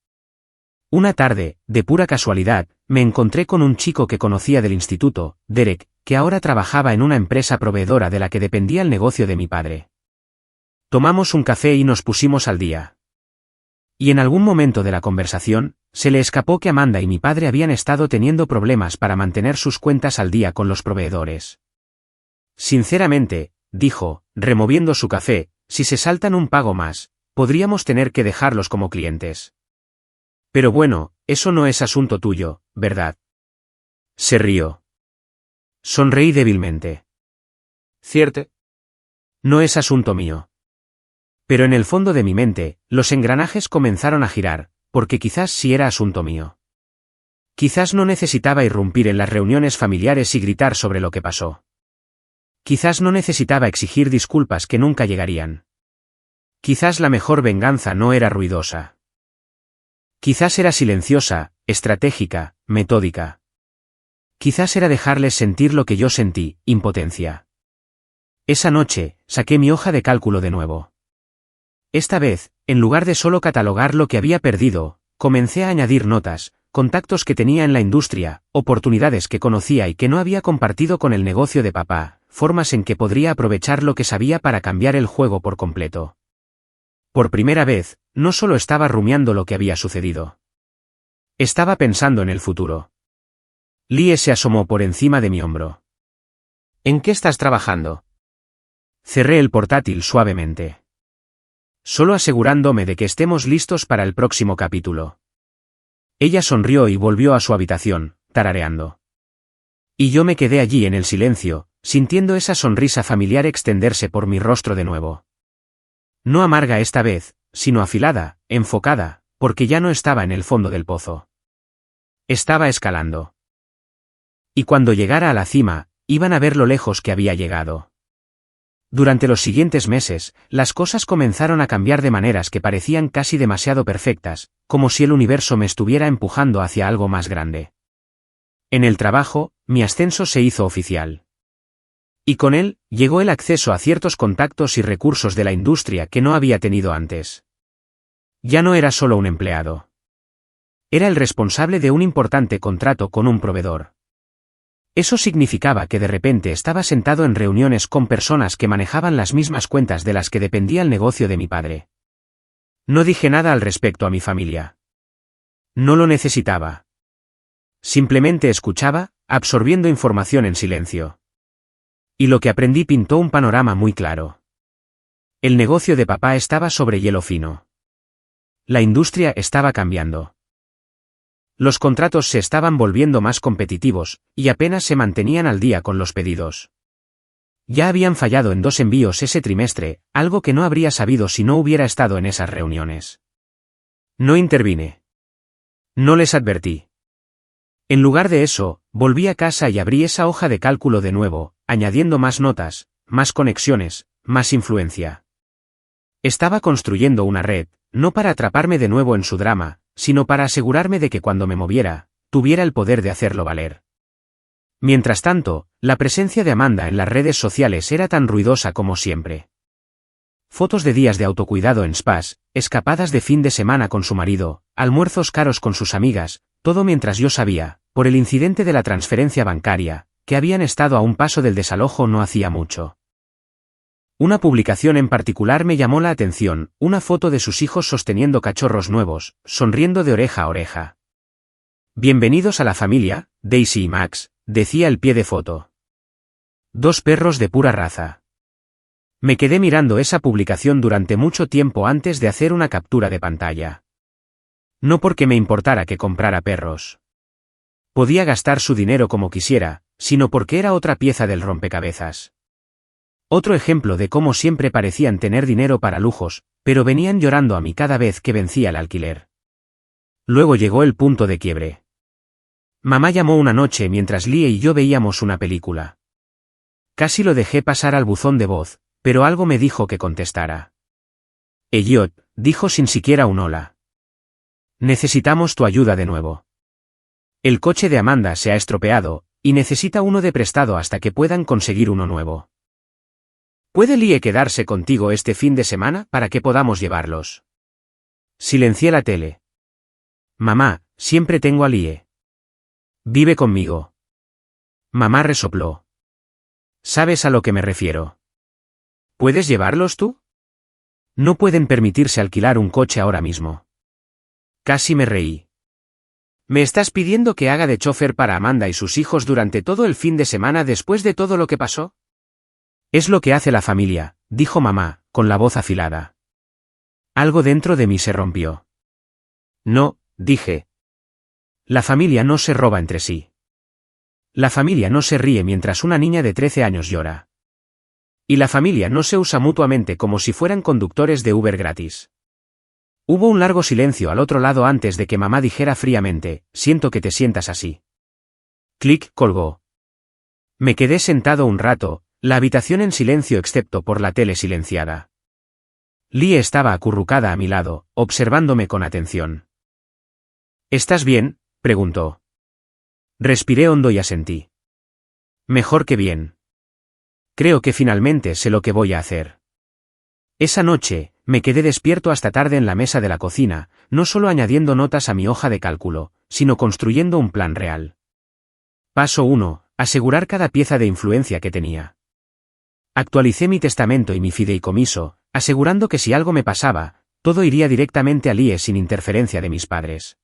Una tarde, de pura casualidad, me encontré con un chico que conocía del instituto, Derek, que ahora trabajaba en una empresa proveedora de la que dependía el negocio de mi padre. Tomamos un café y nos pusimos al día. Y en algún momento de la conversación, se le escapó que Amanda y mi padre habían estado teniendo problemas para mantener sus cuentas al día con los proveedores. Sinceramente, dijo, removiendo su café, si se saltan un pago más, podríamos tener que dejarlos como clientes. Pero bueno, eso no es asunto tuyo, ¿verdad? Se rió. Sonreí débilmente. ¿Cierto? No es asunto mío. Pero en el fondo de mi mente, los engranajes comenzaron a girar, porque quizás sí era asunto mío. Quizás no necesitaba irrumpir en las reuniones familiares y gritar sobre lo que pasó. Quizás no necesitaba exigir disculpas que nunca llegarían. Quizás la mejor venganza no era ruidosa. Quizás era silenciosa, estratégica, metódica. Quizás era dejarles sentir lo que yo sentí, impotencia. Esa noche, saqué mi hoja de cálculo de nuevo. Esta vez, en lugar de solo catalogar lo que había perdido, comencé a añadir notas, contactos que tenía en la industria, oportunidades que conocía y que no había compartido con el negocio de papá, formas en que podría aprovechar lo que sabía para cambiar el juego por completo. Por primera vez, no solo estaba rumiando lo que había sucedido. Estaba pensando en el futuro. Lie se asomó por encima de mi hombro. ¿En qué estás trabajando? Cerré el portátil suavemente. Solo asegurándome de que estemos listos para el próximo capítulo. Ella sonrió y volvió a su habitación, tarareando. Y yo me quedé allí en el silencio, sintiendo esa sonrisa familiar extenderse por mi rostro de nuevo. No amarga esta vez, sino afilada, enfocada, porque ya no estaba en el fondo del pozo. Estaba escalando. Y cuando llegara a la cima, iban a ver lo lejos que había llegado. Durante los siguientes meses, las cosas comenzaron a cambiar de maneras que parecían casi demasiado perfectas, como si el universo me estuviera empujando hacia algo más grande. En el trabajo, mi ascenso se hizo oficial. Y con él, llegó el acceso a ciertos contactos y recursos de la industria que no había tenido antes. Ya no era solo un empleado. Era el responsable de un importante contrato con un proveedor. Eso significaba que de repente estaba sentado en reuniones con personas que manejaban las mismas cuentas de las que dependía el negocio de mi padre. No dije nada al respecto a mi familia. No lo necesitaba. Simplemente escuchaba, absorbiendo información en silencio. Y lo que aprendí pintó un panorama muy claro. El negocio de papá estaba sobre hielo fino. La industria estaba cambiando. Los contratos se estaban volviendo más competitivos, y apenas se mantenían al día con los pedidos. Ya habían fallado en 2 envíos ese trimestre, algo que no habría sabido si no hubiera estado en esas reuniones. No intervine. No les advertí. En lugar de eso, volví a casa y abrí esa hoja de cálculo de nuevo, añadiendo más notas, más conexiones, más influencia. Estaba construyendo una red, no para atraparme de nuevo en su drama, sino para asegurarme de que cuando me moviera, tuviera el poder de hacerlo valer. Mientras tanto, la presencia de Amanda en las redes sociales era tan ruidosa como siempre. Fotos de días de autocuidado en spas, escapadas de fin de semana con su marido, almuerzos caros con sus amigas, todo mientras yo sabía, por el incidente de la transferencia bancaria, que habían estado a un paso del desalojo no hacía mucho. Una publicación en particular me llamó la atención, una foto de sus hijos sosteniendo cachorros nuevos, sonriendo de oreja a oreja. Bienvenidos a la familia, Daisy y Max, decía el pie de foto. 2 perros de pura raza. Me quedé mirando esa publicación durante mucho tiempo antes de hacer una captura de pantalla. No porque me importara que comprara perros. Podía gastar su dinero como quisiera, sino porque era otra pieza del rompecabezas. Otro ejemplo de cómo siempre parecían tener dinero para lujos, pero venían llorando a mí cada vez que vencía el alquiler. Luego llegó el punto de quiebre. Mamá llamó una noche mientras Lie y yo veíamos una película. Casi lo dejé pasar al buzón de voz, pero algo me dijo que contestara. Elliot, dijo sin siquiera un hola. Necesitamos tu ayuda de nuevo. El coche de Amanda se ha estropeado, y necesita uno de prestado hasta que puedan conseguir uno nuevo. ¿Puede Lie quedarse contigo este fin de semana para que podamos llevarlos? Silencié la tele. Mamá, siempre tengo a Lie. Vive conmigo. Mamá resopló. ¿Sabes a lo que me refiero? ¿Puedes llevarlos tú? No pueden permitirse alquilar un coche ahora mismo. Casi me reí. ¿Me estás pidiendo que haga de chofer para Amanda y sus hijos durante todo el fin de semana después de todo lo que pasó? Es lo que hace la familia, dijo mamá, con la voz afilada. Algo dentro de mí se rompió. No, dije. La familia no se roba entre sí. La familia no se ríe mientras una niña de 13 años llora. Y la familia no se usa mutuamente como si fueran conductores de Uber gratis. Hubo un largo silencio al otro lado antes de que mamá dijera fríamente, siento que te sientas así. Clic, colgó. Me quedé sentado un rato, la habitación en silencio excepto por la tele silenciada. Lee estaba acurrucada a mi lado, observándome con atención. ¿Estás bien?, preguntó. Respiré hondo y asentí. Mejor que bien. Creo que finalmente sé lo que voy a hacer. Esa noche, me quedé despierto hasta tarde en la mesa de la cocina, no solo añadiendo notas a mi hoja de cálculo, sino construyendo un plan real. Paso 1. Asegurar cada pieza de influencia que tenía. Actualicé mi testamento y mi fideicomiso, asegurando que si algo me pasaba, todo iría directamente a Lee sin interferencia de mis padres.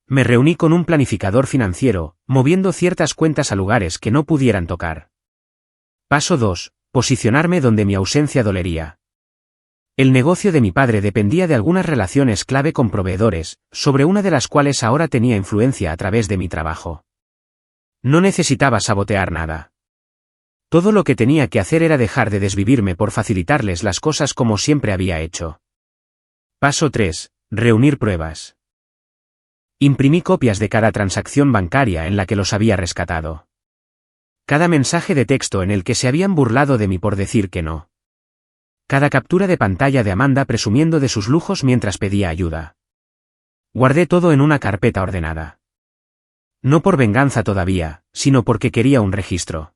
Me reuní con un planificador financiero, moviendo ciertas cuentas a lugares que no pudieran tocar. Paso 2. Posicionarme donde mi ausencia dolería. El negocio de mi padre dependía de algunas relaciones clave con proveedores, sobre una de las cuales ahora tenía influencia a través de mi trabajo. No necesitaba sabotear nada. Todo lo que tenía que hacer era dejar de desvivirme por facilitarles las cosas como siempre había hecho. Paso 3. Reunir pruebas. Imprimí copias de cada transacción bancaria en la que los había rescatado. Cada mensaje de texto en el que se habían burlado de mí por decir que no. Cada captura de pantalla de Amanda presumiendo de sus lujos mientras pedía ayuda. Guardé todo en una carpeta ordenada. No por venganza todavía, sino porque quería un registro.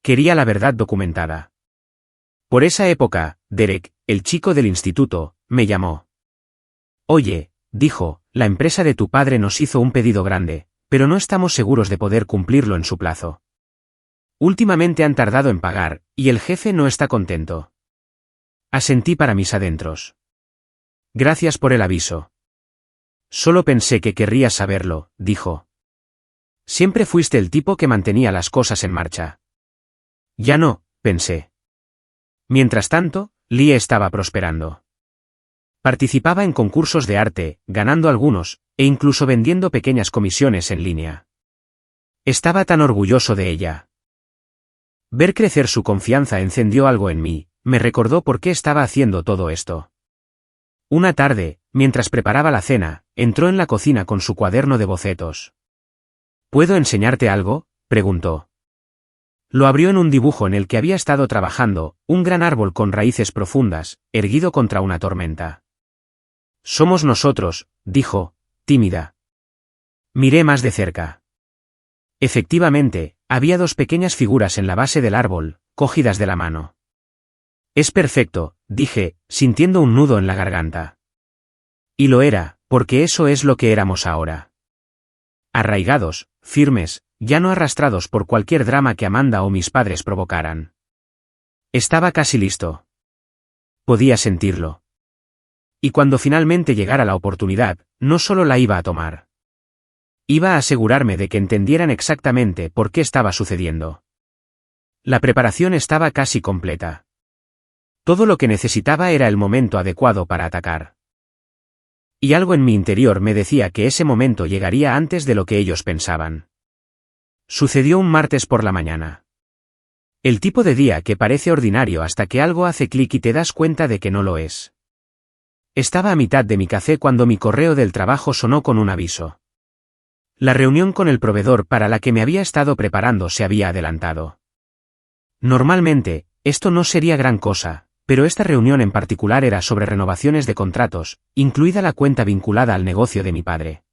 Quería la verdad documentada. Por esa época, Derek, el chico del instituto, me llamó. Oye, dijo, la empresa de tu padre nos hizo un pedido grande, pero no estamos seguros de poder cumplirlo en su plazo. Últimamente han tardado en pagar, y el jefe no está contento. Asentí para mis adentros. Gracias por el aviso. Solo pensé que querrías saberlo, dijo. Siempre fuiste el tipo que mantenía las cosas en marcha. Ya no, pensé. Mientras tanto, Lee estaba prosperando. Participaba en concursos de arte, ganando algunos, e incluso vendiendo pequeñas comisiones en línea. Estaba tan orgulloso de ella. Ver crecer su confianza encendió algo en mí, me recordó por qué estaba haciendo todo esto. Una tarde, mientras preparaba la cena, entró en la cocina con su cuaderno de bocetos. ¿Puedo enseñarte algo?, preguntó. Lo abrió en un dibujo en el que había estado trabajando, un gran árbol con raíces profundas, erguido contra una tormenta. Somos nosotros, dijo, tímida. Miré más de cerca. Efectivamente, había dos pequeñas figuras en la base del árbol, cogidas de la mano. Es perfecto, dije, sintiendo un nudo en la garganta. Y lo era, porque eso es lo que éramos ahora. Arraigados, firmes, ya no arrastrados por cualquier drama que Amanda o mis padres provocaran. Estaba casi listo. Podía sentirlo. Y cuando finalmente llegara la oportunidad, no solo la iba a tomar. Iba a asegurarme de que entendieran exactamente por qué estaba sucediendo. La preparación estaba casi completa. Todo lo que necesitaba era el momento adecuado para atacar. Y algo en mi interior me decía que ese momento llegaría antes de lo que ellos pensaban. Sucedió un martes por la mañana. El tipo de día que parece ordinario hasta que algo hace clic y te das cuenta de que no lo es. Estaba a mitad de mi café cuando mi correo del trabajo sonó con un aviso. La reunión con el proveedor para la que me había estado preparando se había adelantado. Normalmente, esto no sería gran cosa, pero esta reunión en particular era sobre renovaciones de contratos, incluida la cuenta vinculada al negocio de mi padre.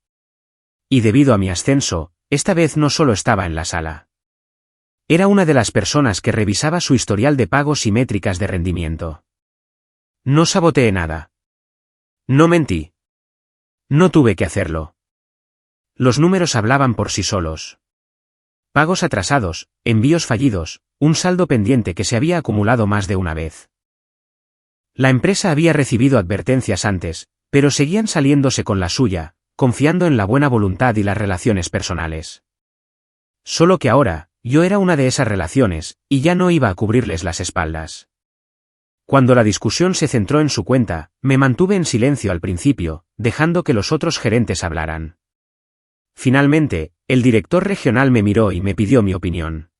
Y debido a mi ascenso, esta vez no solo estaba en la sala. Era una de las personas que revisaba su historial de pagos y métricas de rendimiento. No saboteé nada. No mentí. No tuve que hacerlo. Los números hablaban por sí solos. Pagos atrasados, envíos fallidos, un saldo pendiente que se había acumulado más de una vez. La empresa había recibido advertencias antes, pero seguían saliéndose con la suya, confiando en la buena voluntad y las relaciones personales. Solo que ahora, yo era una de esas relaciones, y ya no iba a cubrirles las espaldas. Cuando la discusión se centró en su cuenta, me mantuve en silencio al principio, dejando que los otros gerentes hablaran. Finalmente, el director regional me miró y me pidió mi opinión.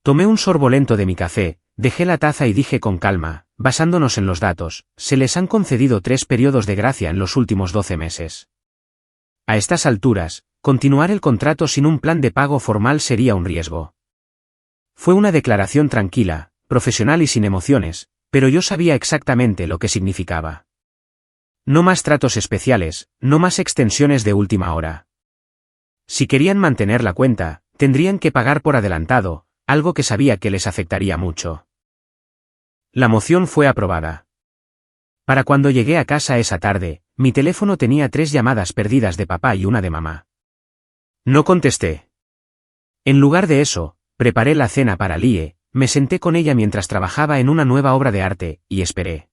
Tomé un sorbo lento de mi café, dejé la taza y dije con calma, basándonos en los datos, se les han concedido 3 periodos de gracia en los últimos 12 meses. A estas alturas, continuar el contrato sin un plan de pago formal sería un riesgo. Fue una declaración tranquila, profesional y sin emociones, pero yo sabía exactamente lo que significaba. No más tratos especiales, no más extensiones de última hora. Si querían mantener la cuenta, tendrían que pagar por adelantado, algo que sabía que les afectaría mucho. La moción fue aprobada. Para cuando llegué a casa esa tarde, mi teléfono tenía 3 llamadas perdidas de papá y una de mamá. No contesté. En lugar de eso, preparé la cena para Lie, me senté con ella mientras trabajaba en una nueva obra de arte, y esperé.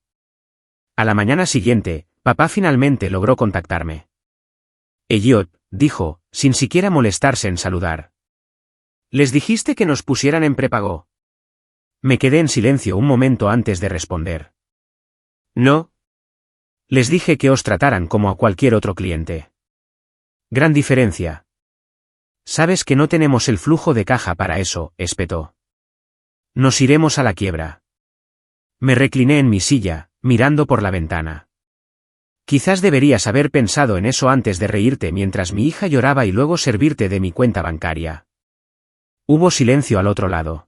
A la mañana siguiente, papá finalmente logró contactarme. Elliot, dijo, sin siquiera molestarse en saludar. ¿Les dijiste que nos pusieran en prepago? Me quedé en silencio un momento antes de responder. No. Les dije que os trataran como a cualquier otro cliente. Gran diferencia. Sabes que no tenemos el flujo de caja para eso, espetó. Nos iremos a la quiebra. Me recliné en mi silla, mirando por la ventana. Quizás deberías haber pensado en eso antes de reírte mientras mi hija lloraba y luego servirte de mi cuenta bancaria. Hubo silencio al otro lado.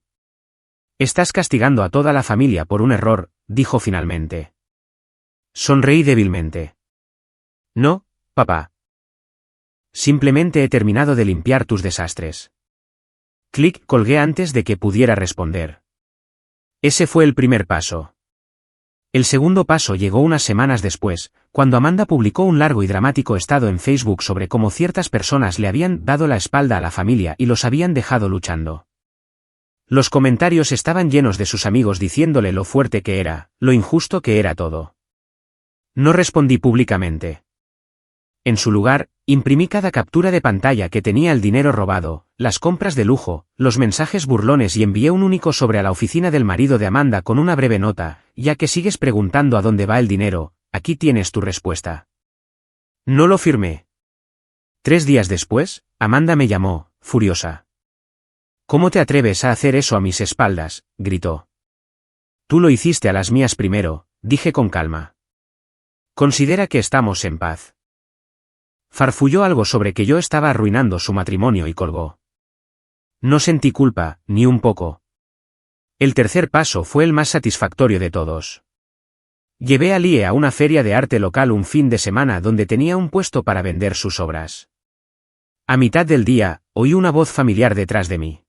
Estás castigando a toda la familia por un error, dijo finalmente. Sonreí débilmente. No, papá. Simplemente he terminado de limpiar tus desastres. Clic, colgué antes de que pudiera responder. Ese fue el primer paso. El segundo paso llegó unas semanas después, cuando Amanda publicó un largo y dramático estado en Facebook sobre cómo ciertas personas le habían dado la espalda a la familia y los habían dejado luchando. Los comentarios estaban llenos de sus amigos diciéndole lo fuerte que era, lo injusto que era todo. No respondí públicamente. En su lugar, imprimí cada captura de pantalla que tenía el dinero robado, las compras de lujo, los mensajes burlones y envié un único sobre a la oficina del marido de Amanda con una breve nota, ya que sigues preguntando a dónde va el dinero, aquí tienes tu respuesta. No lo firmé. 3 días después, Amanda me llamó, furiosa. ¿Cómo te atreves a hacer eso a mis espaldas?, gritó. Tú lo hiciste a las mías primero, dije con calma. Considera que estamos en paz. Farfulló algo sobre que yo estaba arruinando su matrimonio y colgó. No sentí culpa, ni un poco. El tercer paso fue el más satisfactorio de todos. Llevé a Lie a una feria de arte local un fin de semana donde tenía un puesto para vender sus obras. A mitad del día, oí una voz familiar detrás de mí.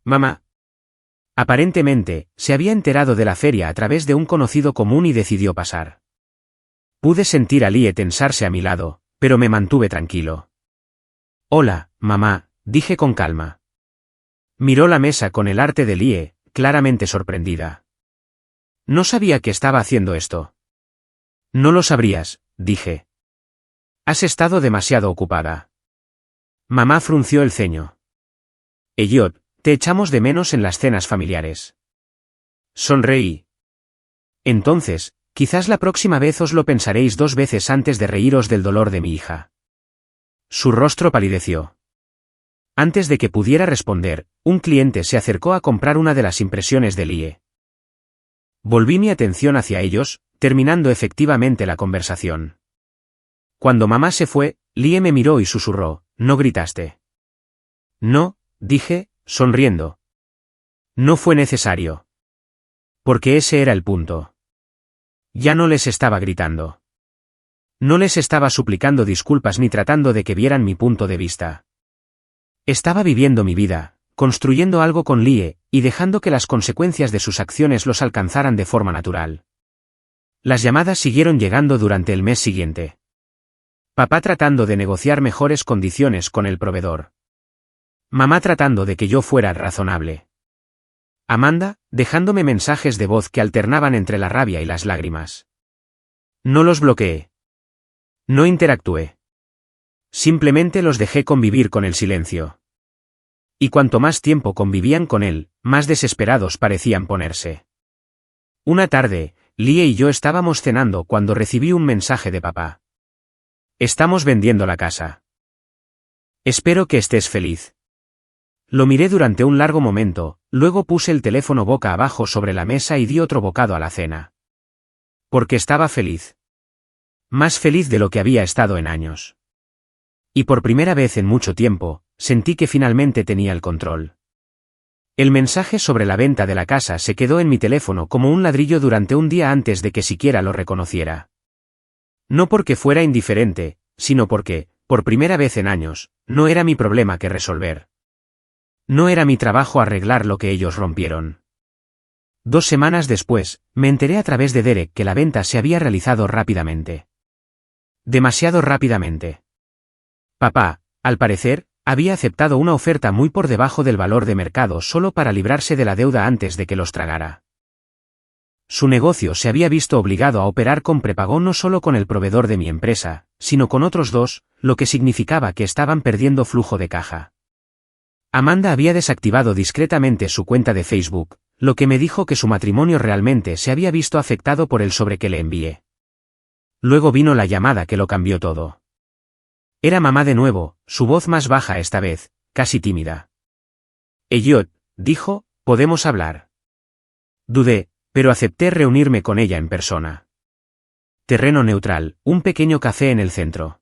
Mamá. Aparentemente, se había enterado de la feria a través de un conocido común y decidió pasar. Pude sentir a Lie tensarse a mi lado, pero me mantuve tranquilo. Hola, mamá, dije con calma. Miró la mesa con el arte de Lie, claramente sorprendida. No sabía que estaba haciendo esto. No lo sabrías, dije. Has estado demasiado ocupada. Mamá frunció el ceño. Elliot, te echamos de menos en las cenas familiares. Sonreí. Entonces, quizás la próxima vez os lo pensaréis 2 veces antes de reíros del dolor de mi hija. Su rostro palideció. Antes de que pudiera responder, un cliente se acercó a comprar una de las impresiones de Lie. Volví mi atención hacia ellos, terminando efectivamente la conversación. Cuando mamá se fue, Lie me miró y susurró, ¿no gritaste? No, dije, sonriendo. No fue necesario. Porque ese era el punto. Ya no les estaba gritando. No les estaba suplicando disculpas ni tratando de que vieran mi punto de vista. Estaba viviendo mi vida, construyendo algo con Lie, y dejando que las consecuencias de sus acciones los alcanzaran de forma natural. Las llamadas siguieron llegando durante el mes siguiente. Papá tratando de negociar mejores condiciones con el proveedor. Mamá tratando de que yo fuera razonable. Amanda, dejándome mensajes de voz que alternaban entre la rabia y las lágrimas. No los bloqueé. No interactué. Simplemente los dejé convivir con el silencio. Y cuanto más tiempo convivían con él, más desesperados parecían ponerse. Una tarde, Lie y yo estábamos cenando cuando recibí un mensaje de papá. Estamos vendiendo la casa. Espero que estés feliz. Lo miré durante un largo momento, luego puse el teléfono boca abajo sobre la mesa y di otro bocado a la cena. Porque estaba feliz. Más feliz de lo que había estado en años. Y por primera vez en mucho tiempo, sentí que finalmente tenía el control. El mensaje sobre la venta de la casa se quedó en mi teléfono como un ladrillo durante un día antes de que siquiera lo reconociera. No porque fuera indiferente, sino porque, por primera vez en años, no era mi problema que resolver. No era mi trabajo arreglar lo que ellos rompieron. 2 semanas después, me enteré a través de Derek que la venta se había realizado rápidamente. Demasiado rápidamente. Papá, al parecer, había aceptado una oferta muy por debajo del valor de mercado solo para librarse de la deuda antes de que los tragara. Su negocio se había visto obligado a operar con prepago no solo con el proveedor de mi empresa, sino con otros 2, lo que significaba que estaban perdiendo flujo de caja. Amanda había desactivado discretamente su cuenta de Facebook, lo que me dijo que su matrimonio realmente se había visto afectado por el sobre que le envié. Luego vino la llamada que lo cambió todo. Era mamá de nuevo, su voz más baja esta vez, casi tímida. Elliot, dijo, ¿podemos hablar? Dudé, pero acepté reunirme con ella en persona. Terreno neutral, un pequeño café en el centro.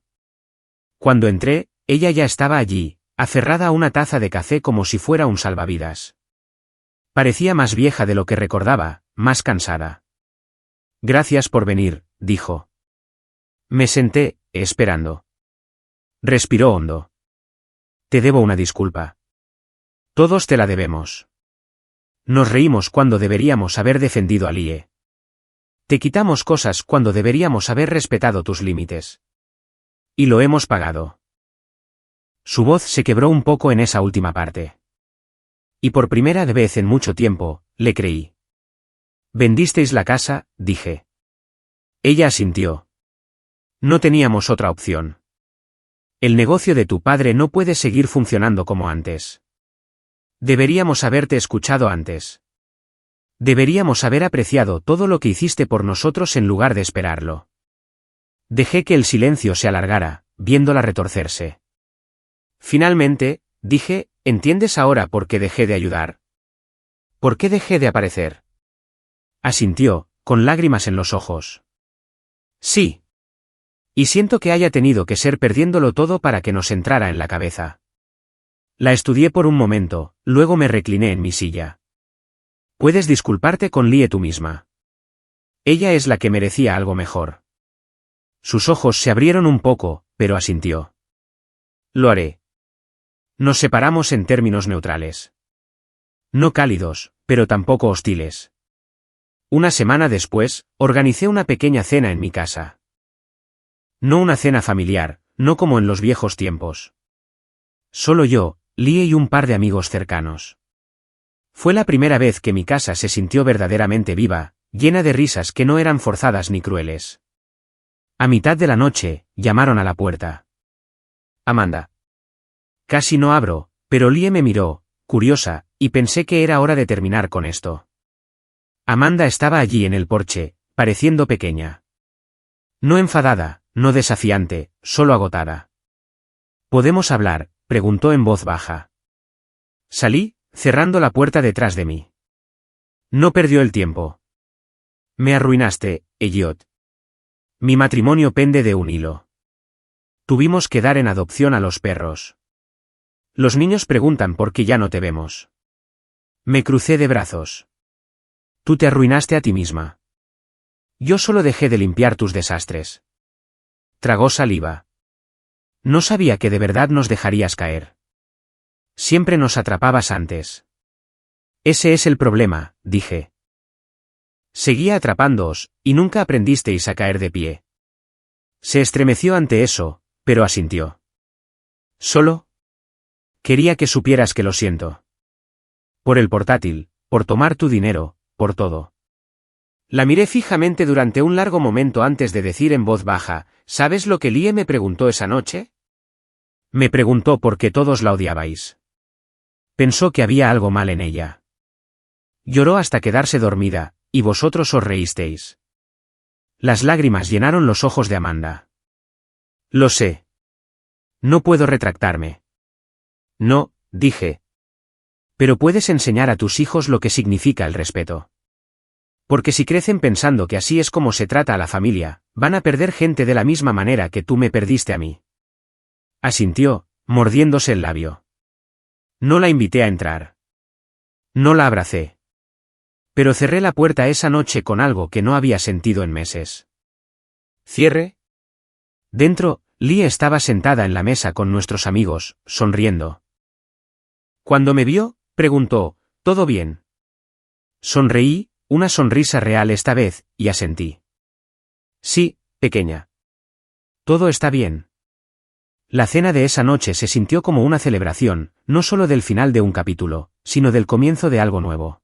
Cuando entré, ella ya estaba allí, aferrada a una taza de café como si fuera un salvavidas. Parecía más vieja de lo que recordaba, más cansada. Gracias por venir, dijo. Me senté, esperando. Respiró hondo. Te debo una disculpa. Todos te la debemos. Nos reímos cuando deberíamos haber defendido a Lie. Te quitamos cosas cuando deberíamos haber respetado tus límites. Y lo hemos pagado. Su voz se quebró un poco en esa última parte. Y por primera vez en mucho tiempo, le creí. ¿Vendisteis la casa?, dije. Ella asintió. No teníamos otra opción. El negocio de tu padre no puede seguir funcionando como antes. Deberíamos haberte escuchado antes. Deberíamos haber apreciado todo lo que hiciste por nosotros en lugar de esperarlo. Dejé que el silencio se alargara, viéndola retorcerse. Finalmente, dije, ¿entiendes ahora por qué dejé de ayudar? ¿Por qué dejé de aparecer? Asintió, con lágrimas en los ojos. Sí. Y siento que haya tenido que ser perdiéndolo todo para que nos entrara en la cabeza. La estudié por un momento, luego me recliné en mi silla. Puedes disculparte con Lie tú misma. Ella es la que merecía algo mejor. Sus ojos se abrieron un poco, pero asintió. Lo haré. Nos separamos en términos neutrales. No cálidos, pero tampoco hostiles. Una semana después, organicé una pequeña cena en mi casa. No una cena familiar, no como en los viejos tiempos. Solo yo, Lie y un par de amigos cercanos. Fue la primera vez que mi casa se sintió verdaderamente viva, llena de risas que no eran forzadas ni crueles. A mitad de la noche, llamaron a la puerta. Amanda. Casi no abro, pero Lie me miró, curiosa, y pensé que era hora de terminar con esto. Amanda estaba allí en el porche, pareciendo pequeña. No enfadada, no desafiante, solo agotada. ¿Podemos hablar?, preguntó en voz baja. Salí, cerrando la puerta detrás de mí. No perdió el tiempo. Me arruinaste, Elliot. Mi matrimonio pende de un hilo. Tuvimos que dar en adopción a los perros. Los niños preguntan por qué ya no te vemos. Me crucé de brazos. Tú te arruinaste a ti misma. Yo solo dejé de limpiar tus desastres. Tragó saliva. No sabía que de verdad nos dejarías caer. Siempre nos atrapabas antes. Ese es el problema, dije. Seguía atrapándoos, y nunca aprendisteis a caer de pie. Se estremeció ante eso, pero asintió. ¿Solo? Quería que supieras que lo siento. Por el portátil, por tomar tu dinero, por todo. La miré fijamente durante un largo momento antes de decir en voz baja, ¿sabes lo que Lie me preguntó esa noche? Me preguntó por qué todos la odiabais. Pensó que había algo mal en ella. Lloró hasta quedarse dormida, y vosotros os reísteis. Las lágrimas llenaron los ojos de Amanda. Lo sé. No puedo retractarme. No, dije. Pero puedes enseñar a tus hijos lo que significa el respeto. Porque si crecen pensando que así es como se trata a la familia, van a perder gente de la misma manera que tú me perdiste a mí. Asintió, mordiéndose el labio. No la invité a entrar. No la abracé. Pero cerré la puerta esa noche con algo que no había sentido en meses. ¿Cierre? Dentro, Lee estaba sentada en la mesa con nuestros amigos, sonriendo. Cuando me vio, preguntó, ¿todo bien? Sonreí, una sonrisa real esta vez, y asentí. Sí, pequeña. Todo está bien. La cena de esa noche se sintió como una celebración, no solo del final de un capítulo, sino del comienzo de algo nuevo.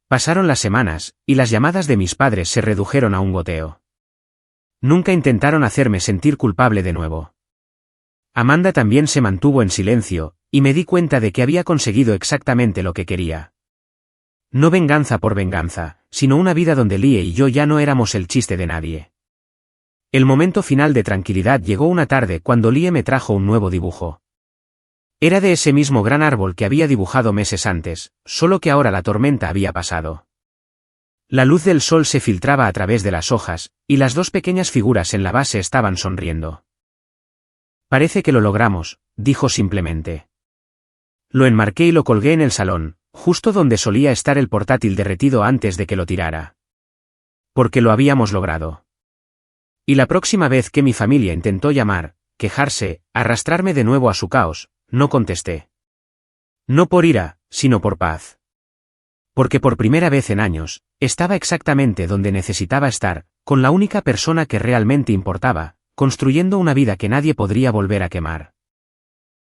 Pasaron las semanas, y las llamadas de mis padres se redujeron a un goteo. Nunca intentaron hacerme sentir culpable de nuevo. Amanda también se mantuvo en silencio, y me di cuenta de que había conseguido exactamente lo que quería. No venganza por venganza, sino una vida donde Lee y yo ya no éramos el chiste de nadie. El momento final de tranquilidad llegó una tarde cuando Lee me trajo un nuevo dibujo. Era de ese mismo gran árbol que había dibujado meses antes, solo que ahora la tormenta había pasado. La luz del sol se filtraba a través de las hojas, y las dos pequeñas figuras en la base estaban sonriendo. Parece que lo logramos, dijo simplemente. Lo enmarqué y lo colgué en el salón, justo donde solía estar el portátil derretido antes de que lo tirara. Porque lo habíamos logrado. Y la próxima vez que mi familia intentó llamar, quejarse, arrastrarme de nuevo a su caos, no contesté. No por ira, sino por paz. Porque por primera vez en años, estaba exactamente donde necesitaba estar, con la única persona que realmente importaba, construyendo una vida que nadie podría volver a quemar.